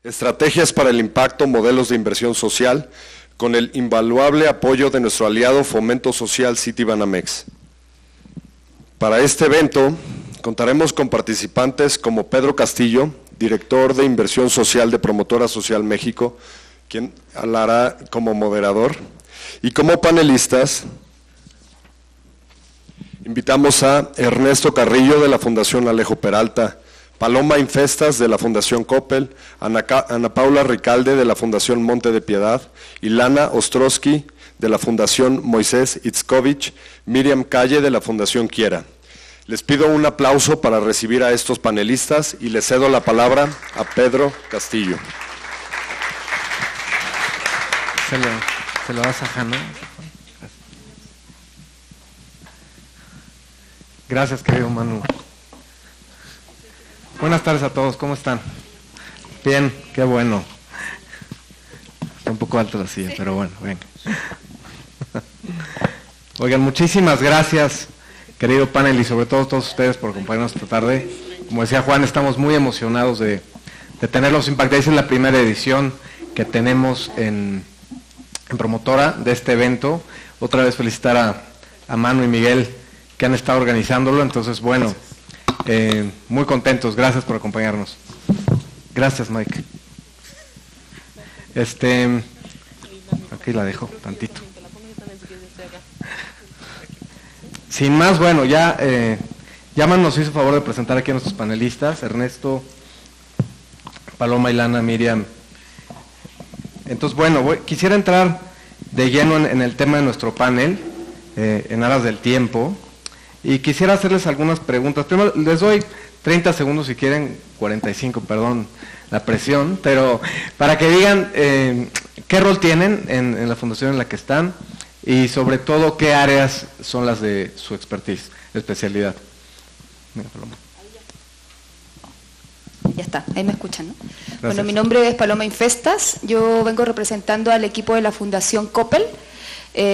Estrategias para el impacto, modelos de inversión social, con el invaluable apoyo de nuestro aliado Fomento Social Citibanamex. Para este evento contaremos con participantes como Pedro Castillo, director de Inversión Social de Promotora Social México, quien hablará como moderador, y como panelistas invitamos a Ernesto Carrillo de la Fundación Alejo Peralta, Paloma Infestas de la Fundación Coppel, Ana Paula Ricalde de la Fundación Monte de Piedad, Ilana Ostrowski de la Fundación Moisés Itzkovich, Miriam Calle de la Fundación Quiera. Les pido un aplauso para recibir a estos panelistas y les cedo la palabra a Pedro Castillo. Se lo das a Jana. Gracias, querido Manu. Buenas tardes a todos, ¿cómo están? Bien, qué bueno. Está un poco alto la silla, pero bueno, venga. Oigan, muchísimas gracias, querido panel, y sobre todo todos ustedes por acompañarnos esta tarde. Como decía Juan, estamos muy emocionados de tenerlos impactados. Es la primera edición que tenemos en Promotora de este evento. Otra vez felicitar a Manu y Miguel que han estado organizándolo. Entonces, bueno, muy contentos. Gracias por acompañarnos. Gracias, Mike. Aquí la dejo, tantito. Sin más, bueno, ya Manu nos hizo favor de presentar aquí a nuestros panelistas, Ernesto, Paloma, Ilana, Miriam. Entonces, bueno, quisiera entrar de lleno en el tema de nuestro panel, en aras del tiempo, y quisiera hacerles algunas preguntas. Primero, les doy 30 segundos si quieren, 45, perdón la presión, pero para que digan qué rol tienen en la fundación en la que están y sobre todo qué áreas son las de su expertise, especialidad. Mira, Paloma. Ya está, ahí me escuchan, ¿no? Gracias. Bueno, mi nombre es Paloma Infestas, yo vengo representando al equipo de la Fundación Coppel,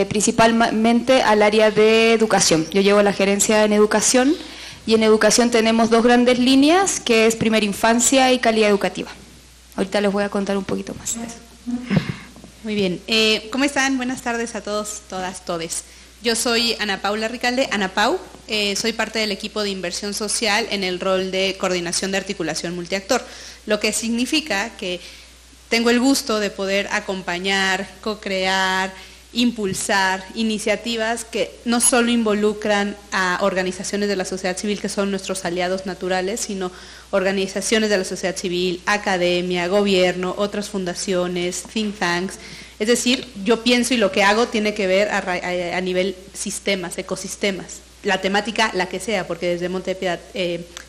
principalmente al área de educación. Yo llevo la gerencia en educación y en educación tenemos dos grandes líneas, que es primera infancia y calidad educativa. Ahorita les voy a contar un poquito más de eso. Muy bien, ¿cómo están? Buenas tardes a todos, todas, todes. Yo soy Ana Paula Ricalde, Ana Pau, soy parte del equipo de inversión social en el rol de coordinación de articulación multiactor, lo que significa que tengo el gusto de poder acompañar, co-crear, impulsar iniciativas que no solo involucran a organizaciones de la sociedad civil que son nuestros aliados naturales, sino organizaciones de la sociedad civil, academia, gobierno, otras fundaciones, think tanks. Es decir, yo pienso y lo que hago tiene que ver a nivel sistemas, ecosistemas, la temática, la que sea, porque desde Monte de Piedad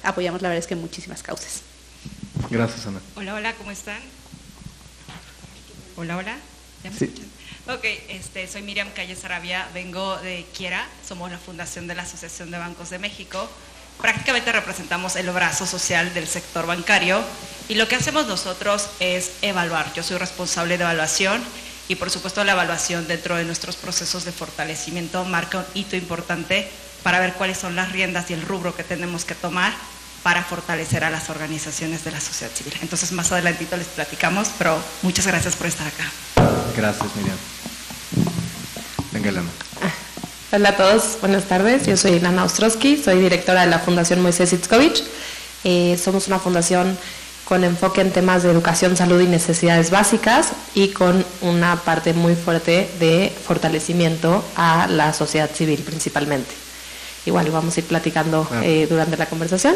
apoyamos, la verdad es que muchísimas causas. Gracias, Ana. Hola, hola, ¿cómo están? Hola, hola. ¿Ya me escuchan? Ok, soy Miriam Calle Sarabia, vengo de Quiera, somos la fundación de la Asociación de Bancos de México. Prácticamente representamos el brazo social del sector bancario y lo que hacemos nosotros es evaluar. Yo soy responsable de evaluación y por supuesto la evaluación dentro de nuestros procesos de fortalecimiento marca un hito importante para ver cuáles son las riendas y el rubro que tenemos que tomar para fortalecer a las organizaciones de la sociedad civil. Entonces más adelantito les platicamos, pero muchas gracias por estar acá. Gracias, Miriam. Venga, Ilana. Hola a todos, buenas tardes. Yo soy Ilana Ostrowski, soy directora de la Fundación Moisés Itzkovich. Somos una fundación con enfoque en temas de educación, salud y necesidades básicas y con una parte muy fuerte de fortalecimiento a la sociedad civil principalmente. Igual vamos a ir platicando durante la conversación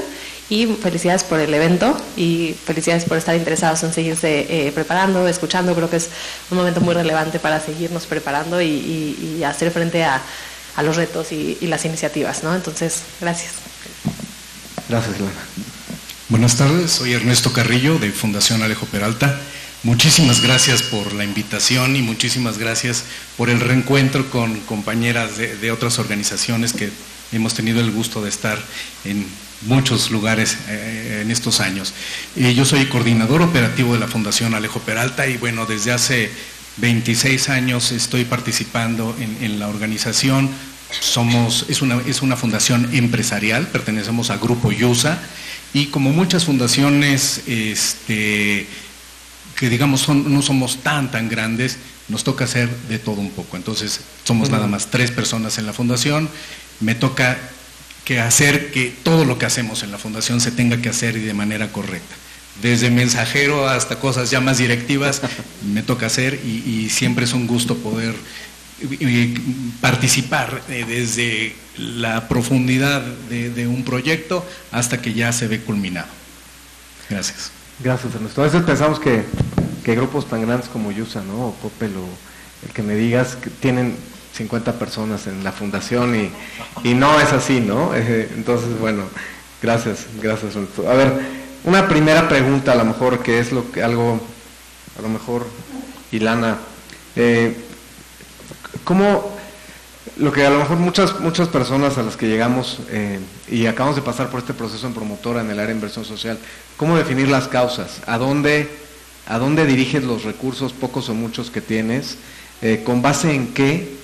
y felicidades por el evento y felicidades por estar interesados en seguirse preparando, escuchando. Creo que es un momento muy relevante para seguirnos preparando y hacer frente a los retos y las iniciativas, ¿no? Entonces, gracias. Gracias, Ilana. Buenas tardes, soy Ernesto Carrillo de Fundación Alejo Peralta. Muchísimas gracias por la invitación y muchísimas gracias por el reencuentro con compañeras de otras organizaciones que hemos tenido el gusto de estar en muchos lugares en estos años. Yo soy coordinador operativo de la Fundación Alejo Peralta y bueno, desde hace 26 años estoy participando en la organización. Es una fundación empresarial, pertenecemos a Grupo Yusa y como muchas fundaciones digamos no somos tan grandes, nos toca hacer de todo un poco. Entonces somos nada más 3 personas en la fundación, me toca hacer que todo lo que hacemos en la fundación se tenga que hacer y de manera correcta. Desde mensajero hasta cosas ya más directivas me toca hacer y siempre es un gusto poder participar desde la profundidad de un proyecto hasta que ya se ve culminado. Gracias. Gracias, Ernesto. A veces pensamos que grupos tan grandes como Yusa, ¿no? O Coppel, o el que me digas, que tienen 50 personas en la fundación y no es así, ¿no? Entonces, bueno, gracias, Ernesto. A ver, una primera pregunta, a lo mejor, que es a lo mejor, Ilana, ¿cómo, lo que a lo mejor muchas personas a las que llegamos y acabamos de pasar por este proceso en promotora en el área de inversión social, ¿cómo definir las causas? ¿A dónde diriges los recursos, pocos o muchos que tienes? ¿Con base en qué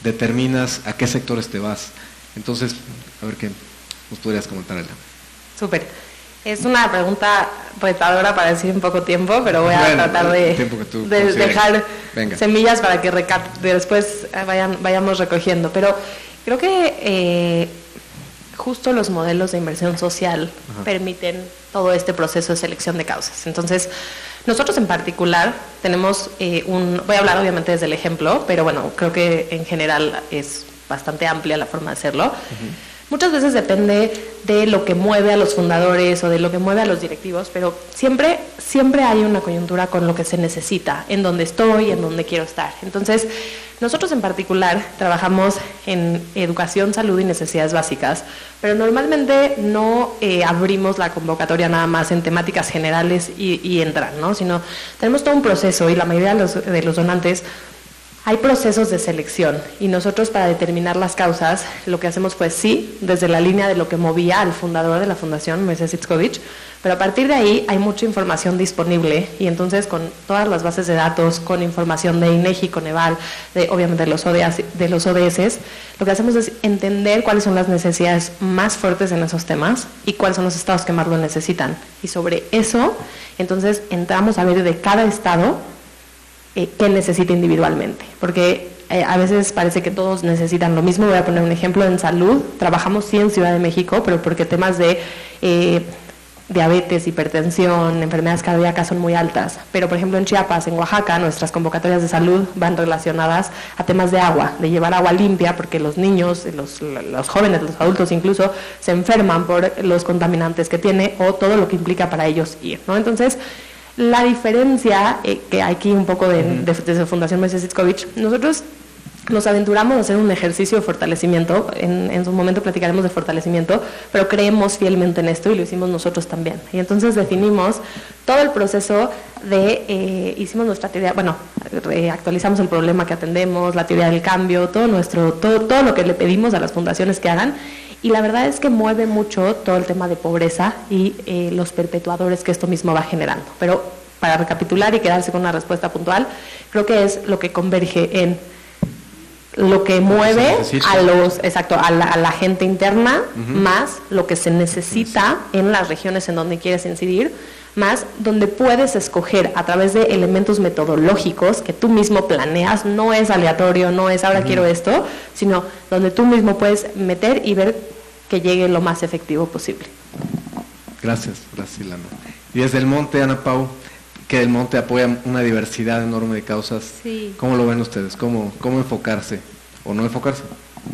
determinas a qué sectores te vas? Entonces, a ver qué nos podrías comentar, Elena. Súper. Es una pregunta retadora para decir en poco tiempo, pero voy a tratar de dejar semillas para que después vayamos recogiendo. Pero creo que justo los modelos de inversión social permiten todo este proceso de selección de causas. Entonces, nosotros en particular tenemos voy a hablar obviamente desde el ejemplo, pero bueno, creo que en general es bastante amplia la forma de hacerlo. Muchas veces depende de lo que mueve a los fundadores o de lo que mueve a los directivos, pero siempre hay una coyuntura con lo que se necesita, en donde estoy, en donde quiero estar. Entonces, nosotros en particular trabajamos en educación, salud y necesidades básicas, pero normalmente no abrimos la convocatoria nada más en temáticas generales y entran, ¿no? Sino tenemos todo un proceso y la mayoría de los donantes hay procesos de selección y nosotros para determinar las causas lo que hacemos fue desde la línea de lo que movía al fundador de la fundación, Moisés Itzkovich, pero a partir de ahí hay mucha información disponible y entonces con todas las bases de datos, con información de INEGI, Coneval, obviamente de los ODS, lo que hacemos es entender cuáles son las necesidades más fuertes en esos temas y cuáles son los estados que más lo necesitan. Y sobre eso, entonces entramos a ver de cada estado qué necesita individualmente, porque a veces parece que todos necesitan lo mismo. Voy a poner un ejemplo en salud, trabajamos sí en Ciudad de México, pero porque temas de diabetes, hipertensión, enfermedades cardíacas son muy altas, pero por ejemplo en Chiapas, en Oaxaca, nuestras convocatorias de salud van relacionadas a temas de agua, de llevar agua limpia, porque los niños, los jóvenes, los adultos incluso, se enferman por los contaminantes que tiene o todo lo que implica para ellos ir, ¿no? Entonces, la diferencia que hay aquí un poco desde Fundación Moisés Itzkovich, nosotros nos aventuramos a hacer un ejercicio de fortalecimiento, en su momento platicaremos de fortalecimiento, pero creemos fielmente en esto y lo hicimos nosotros también. Y entonces definimos todo el proceso hicimos nuestra teoría, actualizamos el problema que atendemos, la teoría del cambio, todo lo que le pedimos a las fundaciones que hagan. Y la verdad es que mueve mucho todo el tema de pobreza y los perpetuadores que esto mismo va generando. Pero para recapitular y quedarse con una respuesta puntual, creo que es lo que converge en lo que mueve a la gente interna, más lo que se necesita en las regiones en donde quieres incidir, más donde puedes escoger a través de elementos metodológicos que tú mismo planeas, no es aleatorio, no es ahora quiero esto, sino donde tú mismo puedes meter y ver que llegue lo más efectivo posible. Gracias, Ilana. Y desde el Monte, Ana Pau, que el Monte apoya una diversidad enorme de causas, sí. ¿Cómo lo ven ustedes? ¿Cómo enfocarse o no enfocarse?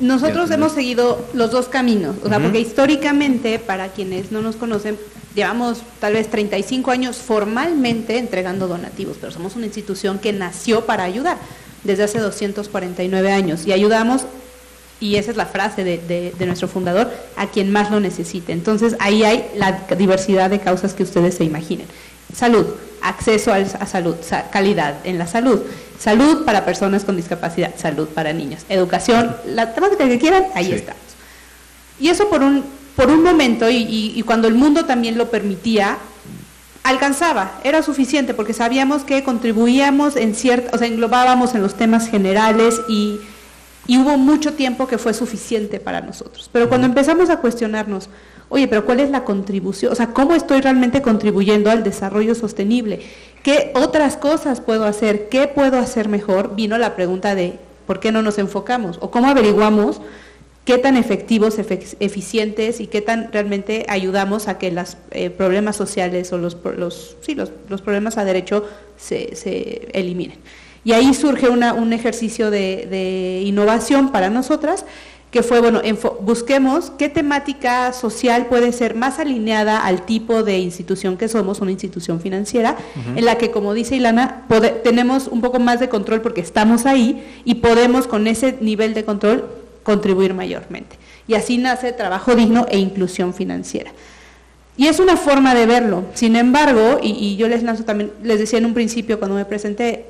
Nosotros hemos seguido los dos caminos, o sea, porque históricamente, para quienes no nos conocen, llevamos tal vez 35 años formalmente entregando donativos, pero somos una institución que nació para ayudar desde hace 249 años y ayudamos, y esa es la frase de nuestro fundador, a quien más lo necesite. Entonces ahí hay la diversidad de causas que ustedes se imaginen. Salud, acceso a salud, calidad en la salud, salud para personas con discapacidad, salud para niños, educación, la temática que quieran, ahí estamos. Y eso por un momento, y cuando el mundo también lo permitía, alcanzaba, era suficiente, porque sabíamos que contribuíamos englobábamos en los temas generales y hubo mucho tiempo que fue suficiente para nosotros. Pero cuando empezamos a cuestionarnos, oye, pero ¿cuál es la contribución? O sea, ¿cómo estoy realmente contribuyendo al desarrollo sostenible? ¿Qué otras cosas puedo hacer? ¿Qué puedo hacer mejor? Vino la pregunta de ¿por qué no nos enfocamos? ¿O cómo averiguamos qué tan efectivos, eficientes y qué tan realmente ayudamos a que los problemas sociales o los problemas a derecho se eliminen? Y ahí surge un ejercicio de innovación para nosotras, que fue, bueno, busquemos qué temática social puede ser más alineada al tipo de institución que somos, una institución financiera, en la que, como dice Ilana, tenemos un poco más de control porque estamos ahí y podemos con ese nivel de control contribuir mayormente. Y así nace trabajo digno e inclusión financiera. Y es una forma de verlo. Sin embargo, y yo les lanzo también, les decía en un principio cuando me presenté,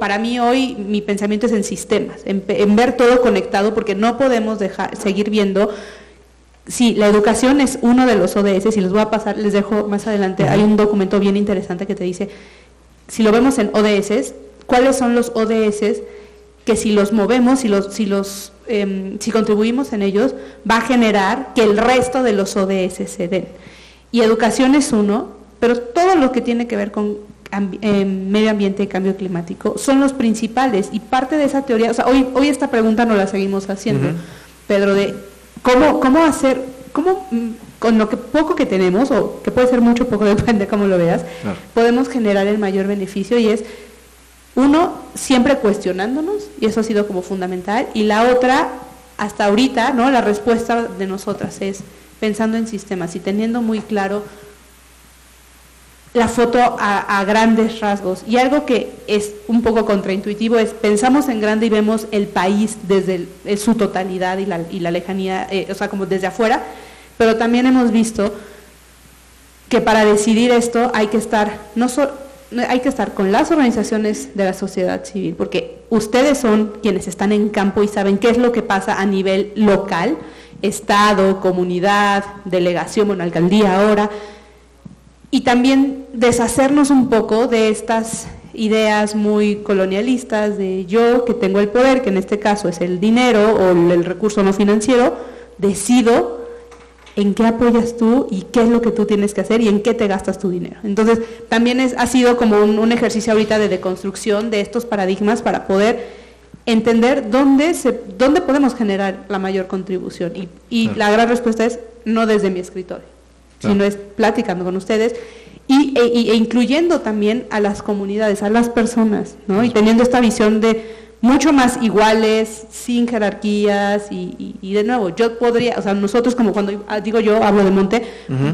para mí hoy mi pensamiento es en sistemas, en ver todo conectado, porque no podemos seguir viendo. Sí, la educación es uno de los ODS, y les voy a pasar, les dejo más adelante, hay un documento bien interesante que te dice, si lo vemos en ODS, ¿cuáles son los ODS que si los movemos, si contribuimos en ellos, va a generar que el resto de los ODS se den? Y educación es uno, pero todo lo que tiene que ver con medio ambiente y cambio climático son los principales, y parte de esa teoría, o sea, hoy esta pregunta no la seguimos haciendo, Pedro, de cómo hacer, con lo poco que tenemos, o que puede ser mucho o poco, depende de cómo lo veas, claro, podemos generar el mayor beneficio, y es, uno, siempre cuestionándonos, y eso ha sido como fundamental, y la otra, hasta ahorita, ¿no?, la respuesta de nosotras es pensando en sistemas y teniendo muy claro la foto a grandes rasgos. Y algo que es un poco contraintuitivo es, pensamos en grande y vemos el país desde su totalidad y la lejanía, o sea, como desde afuera, pero también hemos visto que para decidir esto hay que estar, hay que estar con las organizaciones de la sociedad civil, porque ustedes son quienes están en campo y saben qué es lo que pasa a nivel local, estado, comunidad, delegación, bueno, alcaldía ahora, y también deshacernos un poco de estas ideas muy colonialistas de yo, que tengo el poder, que en este caso es el dinero o el recurso no financiero, decido en qué apoyas tú y qué es lo que tú tienes que hacer y en qué te gastas tu dinero. Entonces, también ha sido como un ejercicio ahorita de deconstrucción de estos paradigmas para poder entender dónde podemos generar la mayor contribución. Y claro, la gran respuesta es no desde mi escritorio, sino es platicando con ustedes e incluyendo también a las comunidades, a las personas, ¿no? Y teniendo esta visión de mucho más iguales, sin jerarquías y de nuevo, yo podría, o sea, nosotros como cuando digo yo, hablo de Monte,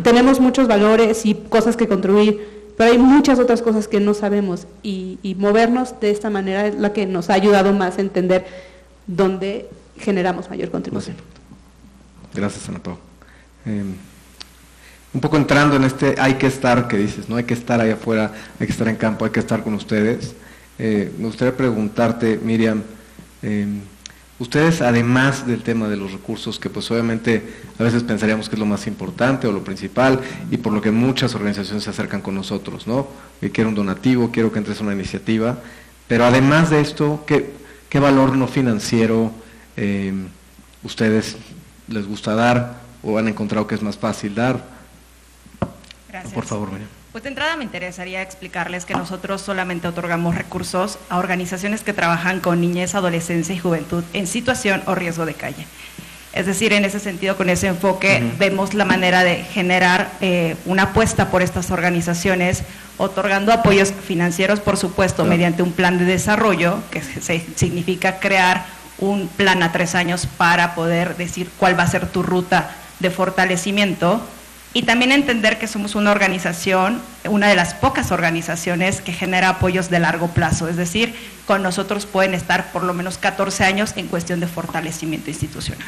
tenemos muchos valores y cosas que contribuir, pero hay muchas otras cosas que no sabemos y movernos de esta manera es la que nos ha ayudado más a entender dónde generamos mayor contribución. Gracias, Ana Pau. Un poco entrando en hay que estar, que dices, ¿no? Hay que estar ahí afuera, hay que estar en campo, hay que estar con ustedes. Me gustaría preguntarte, Miriam, ustedes, además del tema de los recursos, que pues obviamente a veces pensaríamos que es lo más importante o lo principal, y por lo que muchas organizaciones se acercan con nosotros, ¿no? Quiero un donativo, quiero que entres a una iniciativa, pero además de esto, ¿qué valor no financiero ustedes les gusta dar o han encontrado que es más fácil dar? Gracias. Por favor, Miriam. Pues de entrada me interesaría explicarles que nosotros solamente otorgamos recursos a organizaciones que trabajan con niñez, adolescencia y juventud en situación o riesgo de calle. Es decir, en ese sentido, con ese enfoque, vemos la manera de generar una apuesta por estas organizaciones, otorgando apoyos financieros, por supuesto, mediante un plan de desarrollo, que significa crear un plan a 3 años para poder decir cuál va a ser tu ruta de fortalecimiento. Y también entender que somos una organización, una de las pocas organizaciones que genera apoyos de largo plazo, es decir, con nosotros pueden estar por lo menos 14 años en cuestión de fortalecimiento institucional.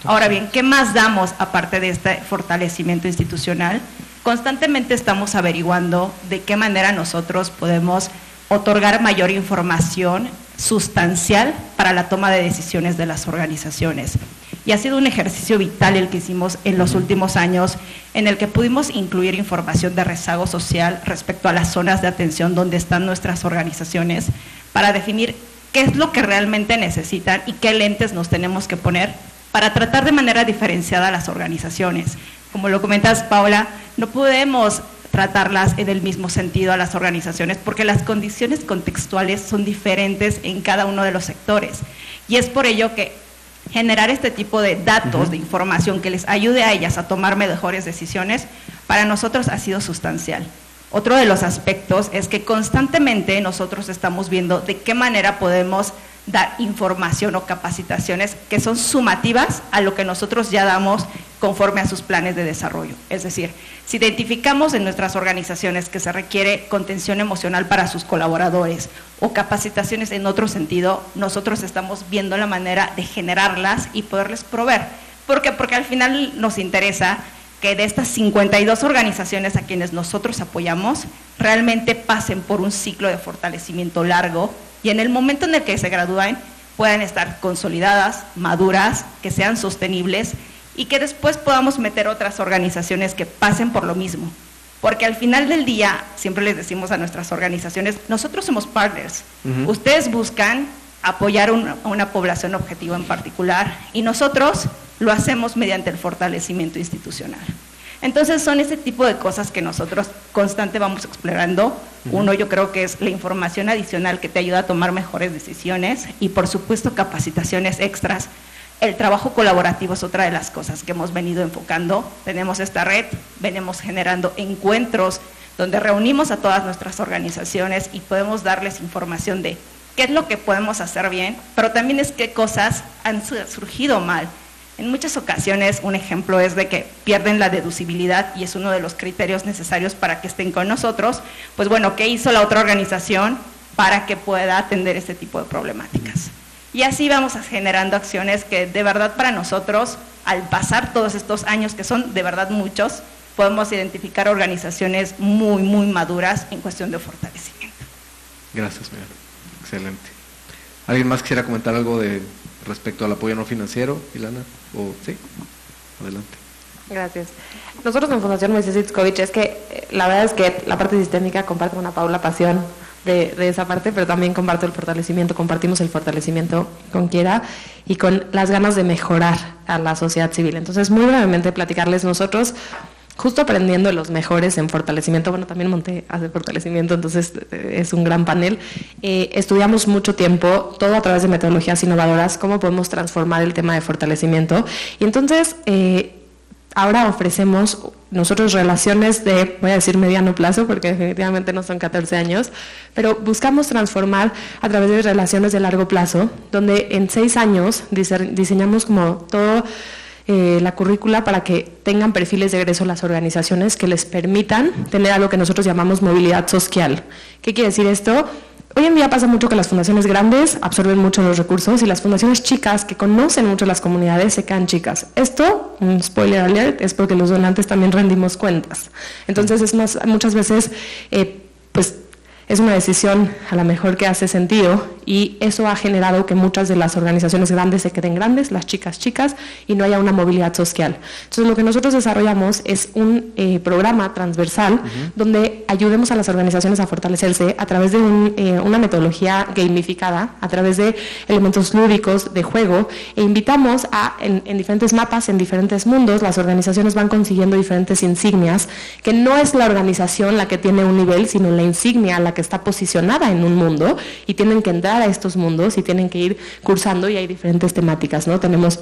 Ahora bien, ¿qué más damos aparte de este fortalecimiento institucional? Constantemente estamos averiguando de qué manera nosotros podemos otorgar mayor información sustancial para la toma de decisiones de las organizaciones. Y ha sido un ejercicio vital el que hicimos en los últimos años, en el que pudimos incluir información de rezago social respecto a las zonas de atención donde están nuestras organizaciones, para definir qué es lo que realmente necesitan y qué lentes nos tenemos que poner para tratar de manera diferenciada a las organizaciones. como lo comentas, Paola, no podemos tratarlas en el mismo sentido a las organizaciones porque las condiciones contextuales son diferentes en cada uno de los sectores. Y es por ello que generar este tipo de datos, de información que les ayude a ellas a tomar mejores decisiones, para nosotros ha sido sustancial. Otro de los aspectos es que constantemente nosotros estamos viendo de qué manera podemos dar información o capacitaciones que son sumativas a lo que nosotros ya damos conforme a sus planes de desarrollo. Es decir, si identificamos en nuestras organizaciones que se requiere contención emocional para sus colaboradores o capacitaciones en otro sentido, nosotros estamos viendo la manera de generarlas y poderles proveer. ¿Por qué? Porque al final nos interesa que de estas 52 organizaciones a quienes nosotros apoyamos, realmente pasen por un ciclo de fortalecimiento largo y en el momento en el que se gradúen puedan estar consolidadas, maduras, que sean sostenibles y que después podamos meter otras organizaciones que pasen por lo mismo. Porque al final del día, siempre les decimos a nuestras organizaciones, nosotros somos partners. Ustedes buscan apoyar a una población objetivo en particular y nosotros lo hacemos mediante el fortalecimiento institucional. Entonces son ese tipo de cosas que nosotros constante vamos explorando. Uno, yo creo que es la información adicional que te ayuda a tomar mejores decisiones y por supuesto capacitaciones extras. El trabajo colaborativo es otra de las cosas que hemos venido enfocando. Tenemos esta red, venimos generando encuentros donde reunimos a todas nuestras organizaciones y podemos darles información de qué es lo que podemos hacer bien, pero también es qué cosas han surgido mal. En muchas ocasiones, un ejemplo es de que pierden la deducibilidad y es uno de los criterios necesarios para que estén con nosotros. Pues bueno, ¿qué hizo la otra organización para que pueda atender este tipo de problemáticas? Y así vamos generando acciones que de verdad para nosotros, al pasar todos estos años, que son de verdad muchos, podemos identificar organizaciones muy, muy maduras en cuestión de fortalecimiento. Gracias, Miguel. Excelente. ¿Alguien más quisiera comentar algo respecto al apoyo no financiero, Ilana? ¿O sí? Adelante. Gracias. Nosotros en Fundación Moisés Itzkovich es que la verdad es que la parte sistémica comparte con Paula pasión de esa parte, pero también comparto el fortalecimiento, compartimos el fortalecimiento con Kiera y con las ganas de mejorar a la sociedad civil. Entonces, muy brevemente platicarles nosotros, justo aprendiendo los mejores en fortalecimiento, bueno, también Monte hace fortalecimiento, entonces es un gran panel. Estudiamos mucho tiempo, todo a través de metodologías innovadoras, cómo podemos transformar el tema de fortalecimiento. Y entonces, ahora ofrecemos nosotros relaciones de, voy a decir mediano plazo, porque definitivamente no son 14 años, pero buscamos transformar a través de relaciones de largo plazo, donde en 6 años diseñamos como todo la currícula para que tengan perfiles de egreso las organizaciones que les permitan tener algo que nosotros llamamos movilidad social. ¿Qué quiere decir esto? Hoy en día pasa mucho que las fundaciones grandes absorben mucho los recursos y las fundaciones chicas que conocen mucho las comunidades se quedan chicas. Esto, un spoiler alert, es porque los donantes también rendimos cuentas. Entonces muchas veces pues es una decisión a lo mejor que hace sentido y eso ha generado que muchas de las organizaciones grandes se queden grandes, las chicas chicas, y no haya una movilidad social. Entonces lo que nosotros desarrollamos es un programa transversal donde ayudemos a las organizaciones a fortalecerse a través de una metodología gamificada, a través de elementos lúdicos de juego, e invitamos en diferentes mapas, en diferentes mundos, las organizaciones van consiguiendo diferentes insignias, que no es la organización la que tiene un nivel, sino la insignia la que está posicionada en un mundo y tienen que entrar a estos mundos y tienen que ir cursando y hay diferentes temáticas, ¿no? Tenemos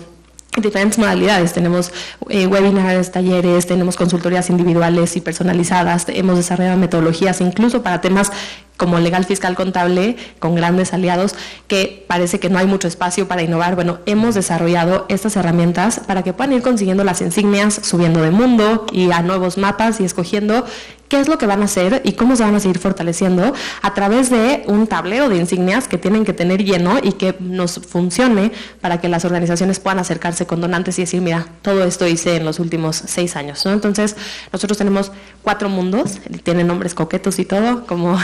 diferentes modalidades, tenemos webinars, talleres, tenemos consultorías individuales y personalizadas, hemos desarrollado metodologías incluso para temas como legal, fiscal, contable, con grandes aliados, que parece que no hay mucho espacio para innovar. Bueno, hemos desarrollado estas herramientas para que puedan ir consiguiendo las insignias, subiendo de mundo y a nuevos mapas y escogiendo qué es lo que van a hacer y cómo se van a seguir fortaleciendo a través de un tablero de insignias que tienen que tener lleno y que nos funcione para que las organizaciones puedan acercarse con donantes y decir, mira, todo esto hice en los últimos 6 años, ¿no? Entonces, nosotros tenemos 4 mundos, tienen nombres coquetos y todo, como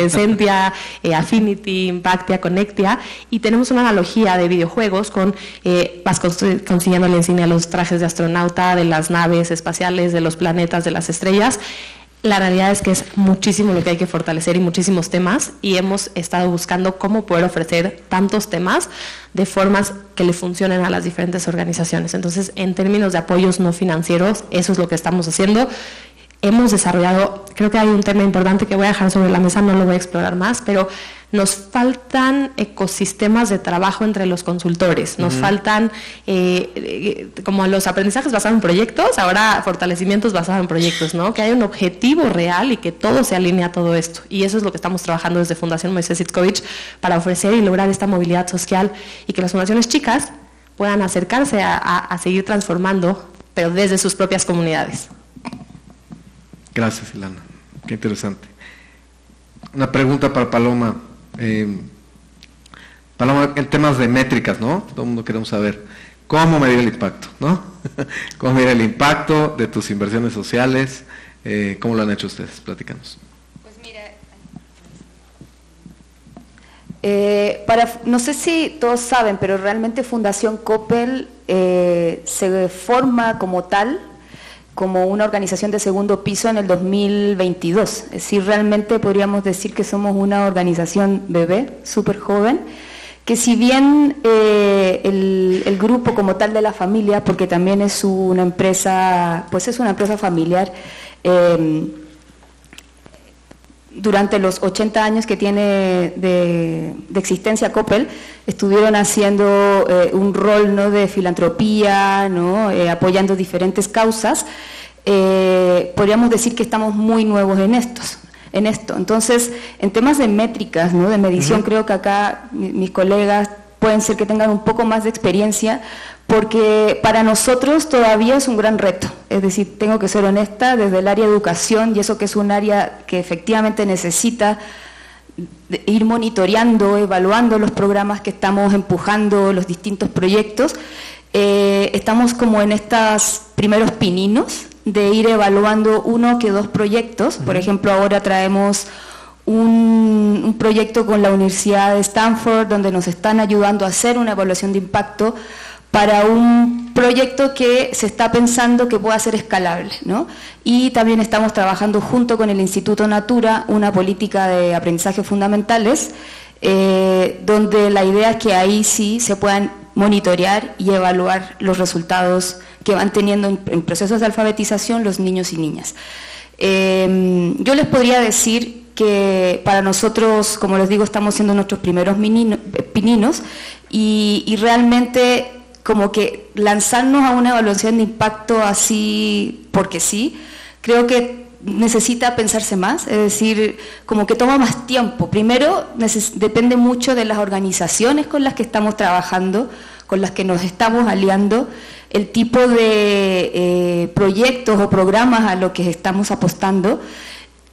Sentia, Affinity, Impactia, Connectia, y tenemos una analogía de videojuegos con vas consiguiendo la insignia de los trajes de astronauta, de las naves espaciales, de los planetas, de las estrellas. La realidad es que es muchísimo lo que hay que fortalecer y muchísimos temas, y hemos estado buscando cómo poder ofrecer tantos temas de formas que le funcionen a las diferentes organizaciones. Entonces, en términos de apoyos no financieros, eso es lo que estamos haciendo. Hemos desarrollado, creo que hay un tema importante que voy a dejar sobre la mesa, no lo voy a explorar más, pero nos faltan ecosistemas de trabajo entre los consultores, nos faltan como los aprendizajes basados en proyectos, ahora fortalecimientos basados en proyectos, ¿no? Que haya un objetivo real y que todo se alinee a todo esto. Y eso es lo que estamos trabajando desde Fundación Moisés Itzkovich para ofrecer y lograr esta movilidad social y que las fundaciones chicas puedan acercarse a seguir transformando, pero desde sus propias comunidades. Gracias, Ilana. Qué interesante. Una pregunta para Paloma. Paloma, en temas de métricas, ¿no? Todo el mundo queremos saber cómo medir el impacto, ¿no? ¿Cómo medir el impacto de tus inversiones sociales? ¿Cómo lo han hecho ustedes? Platícanos. Pues mira, no sé si todos saben, pero realmente Fundación Coppel se forma como tal, como una organización de segundo piso en el 2022. Es decir, realmente podríamos decir que somos una organización bebé, súper joven, que si bien el grupo como tal de la familia, porque también es una empresa, pues es una empresa familiar, durante los 80 años que tiene de existencia Coppel, estuvieron haciendo un rol, ¿no?, de filantropía, ¿no?, apoyando diferentes causas. Podríamos decir que estamos muy nuevos en esto. Entonces, en temas de métricas, ¿no?, de medición, creo que acá mis colegas pueden ser que tengan un poco más de experiencia, porque para nosotros todavía es un gran reto. Es decir, tengo que ser honesta, desde el área de educación, y eso que es un área que efectivamente necesita ir monitoreando, evaluando los programas que estamos empujando, los distintos proyectos, estamos como en estos primeros pininos de ir evaluando 1 que 2 proyectos. Por ejemplo, ahora traemos un proyecto con la Universidad de Stanford, donde nos están ayudando a hacer una evaluación de impacto para un proyecto que se está pensando que pueda ser escalable, ¿no? Y también estamos trabajando junto con el Instituto Natura una política de aprendizaje fundamentales, donde la idea es que ahí sí se puedan monitorear y evaluar los resultados que van teniendo en procesos de alfabetización los niños y niñas. Yo les podría decir que para nosotros, como les digo, estamos siendo nuestros primeros pininos y realmente como que lanzarnos a una evaluación de impacto así porque sí, creo que necesita pensarse más, es decir, como que toma más tiempo. Primero, depende mucho de las organizaciones con las que estamos trabajando, con las que nos estamos aliando, el tipo de proyectos o programas a los que estamos apostando,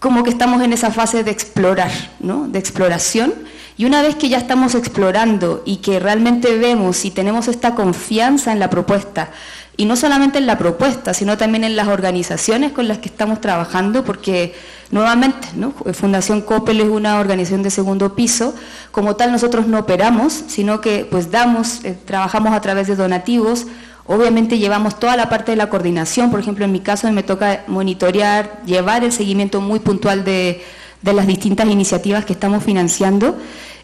como que estamos en esa fase de explorar, ¿no?, de exploración. Y una vez que ya estamos explorando y que realmente vemos y tenemos esta confianza en la propuesta, y no solamente en la propuesta, sino también en las organizaciones con las que estamos trabajando, porque nuevamente, ¿no?, Fundación Coppel es una organización de segundo piso, como tal nosotros no operamos, sino que pues damos, trabajamos a través de donativos. Obviamente llevamos toda la parte de la coordinación. Por ejemplo, en mi caso me toca monitorear, llevar el seguimiento muy puntual de las distintas iniciativas que estamos financiando,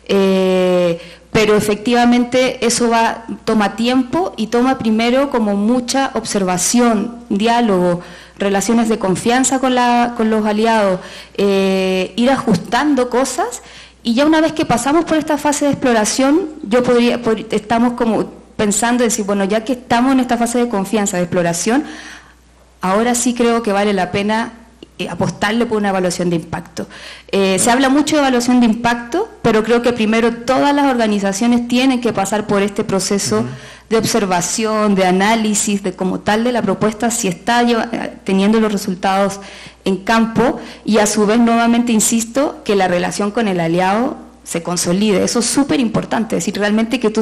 pero efectivamente eso toma tiempo y toma primero como mucha observación, diálogo, relaciones de confianza con los aliados, ir ajustando cosas, y ya una vez que pasamos por esta fase de exploración, estamos como pensando en decir, bueno, ya que estamos en esta fase de confianza, de exploración, ahora sí creo que vale la pena apostarle por una evaluación de impacto. Se habla mucho de evaluación de impacto, pero creo que primero todas las organizaciones tienen que pasar por este proceso de observación, de análisis, de como tal de la propuesta, si está teniendo los resultados en campo, y a su vez, nuevamente insisto, que la relación con el aliado se consolide. Eso es súper importante, es decir, realmente que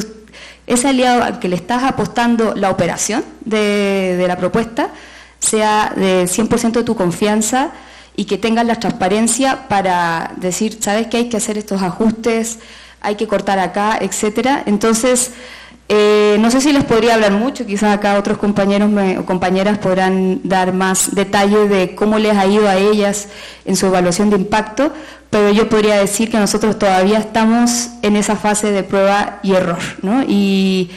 ese aliado al que le estás apostando la operación de la propuesta sea de 100% de tu confianza, y que tengas la transparencia para decir, sabes que hay que hacer estos ajustes, hay que cortar acá, etcétera. Entonces, No sé si les podría hablar mucho, quizás acá otros compañeros o compañeras podrán dar más detalle de cómo les ha ido a ellas en su evaluación de impacto, pero yo podría decir que nosotros todavía estamos en esa fase de prueba y error, ¿no? Y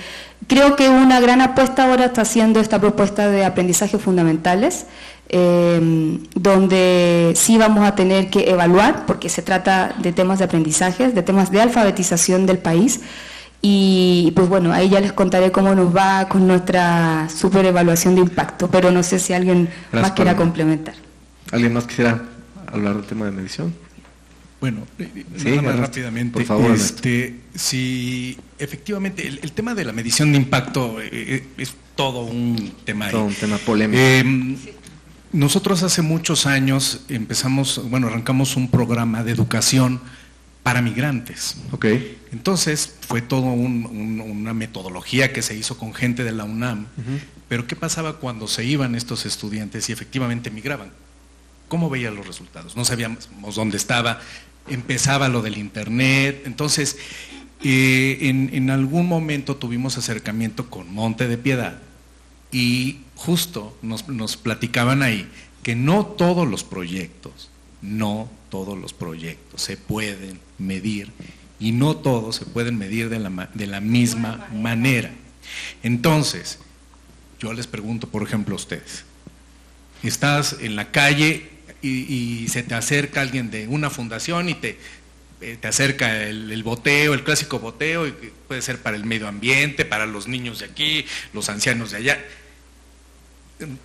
creo que una gran apuesta ahora está haciendo esta propuesta de aprendizajes fundamentales, donde sí vamos a tener que evaluar, porque se trata de temas de aprendizajes, de temas de alfabetización del país, y pues bueno, ahí ya les contaré cómo nos va con nuestra super evaluación de impacto, pero no sé si alguien más quiera complementar. ¿Alguien más quisiera hablar del tema de medición? Bueno, sí, nada más rápidamente, por favor, si efectivamente el tema de la medición de impacto es todo un tema. Todo un tema polémico. Nosotros hace muchos años arrancamos un programa de educación para migrantes. Okay. Entonces fue todo una metodología que se hizo con gente de la UNAM, pero ¿qué pasaba cuando se iban estos estudiantes y efectivamente migraban? ¿Cómo veían los resultados? No sabíamos dónde estaba, empezaba lo del internet, entonces en algún momento tuvimos acercamiento con Monte de Piedad y justo nos platicaban ahí que no todos los proyectos se pueden medir y no todos se pueden medir de la misma manera. Entonces, yo les pregunto, por ejemplo, a ustedes, estás en la calle y se te acerca alguien de una fundación y te acerca el boteo, el clásico boteo, y puede ser para el medio ambiente, para los niños de aquí, los ancianos de allá.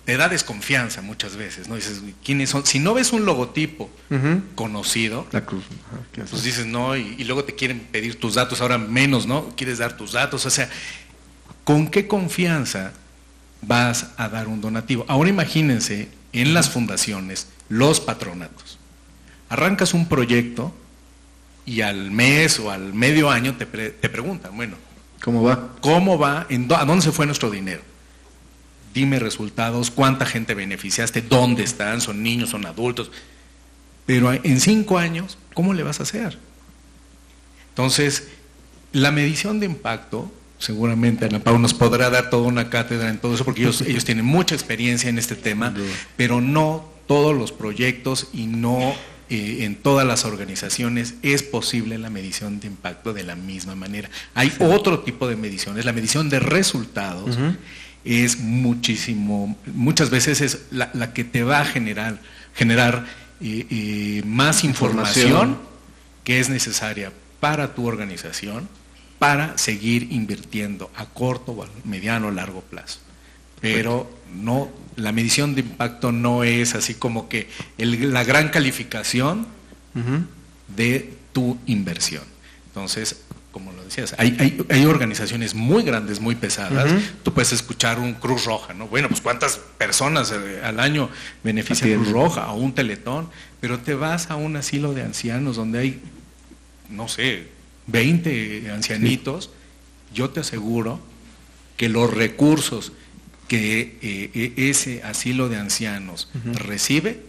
Te da desconfianza muchas veces, ¿no? Dices, ¿quiénes son? Si no ves un logotipo conocido, la cruz, pues dices no, y luego te quieren pedir tus datos, ahora menos, ¿no? Quieres dar tus datos, o sea, ¿con qué confianza vas a dar un donativo? Ahora imagínense en las fundaciones, los patronatos. Arrancas un proyecto y al mes o al medio año te preguntan, bueno, ¿cómo va? ¿Cómo va? ¿A dónde se fue nuestro dinero? Dime resultados, cuánta gente beneficiaste, dónde están, son niños, son adultos. Pero en 5 años, ¿cómo le vas a hacer? Entonces, la medición de impacto, seguramente Ana Pau nos podrá dar toda una cátedra en todo eso, porque ellos tienen mucha experiencia en este tema, pero no todos los proyectos y no en todas las organizaciones es posible la medición de impacto de la misma manera. Hay otro tipo de mediciones, la medición de resultados, es muchas veces es la que te va a generar más información que es necesaria para tu organización para seguir invirtiendo a corto, o a mediano o largo plazo. Pero no, la medición de impacto no es así como que la gran calificación de tu inversión. Entonces, como lo decías, hay organizaciones muy grandes, muy pesadas. Tú puedes escuchar un Cruz Roja, ¿no? Bueno, pues cuántas personas al año beneficia Cruz Roja o un Teletón, pero te vas a un asilo de ancianos donde hay, no sé, 20 ancianitos, yo te aseguro que los recursos que ese asilo de ancianos recibe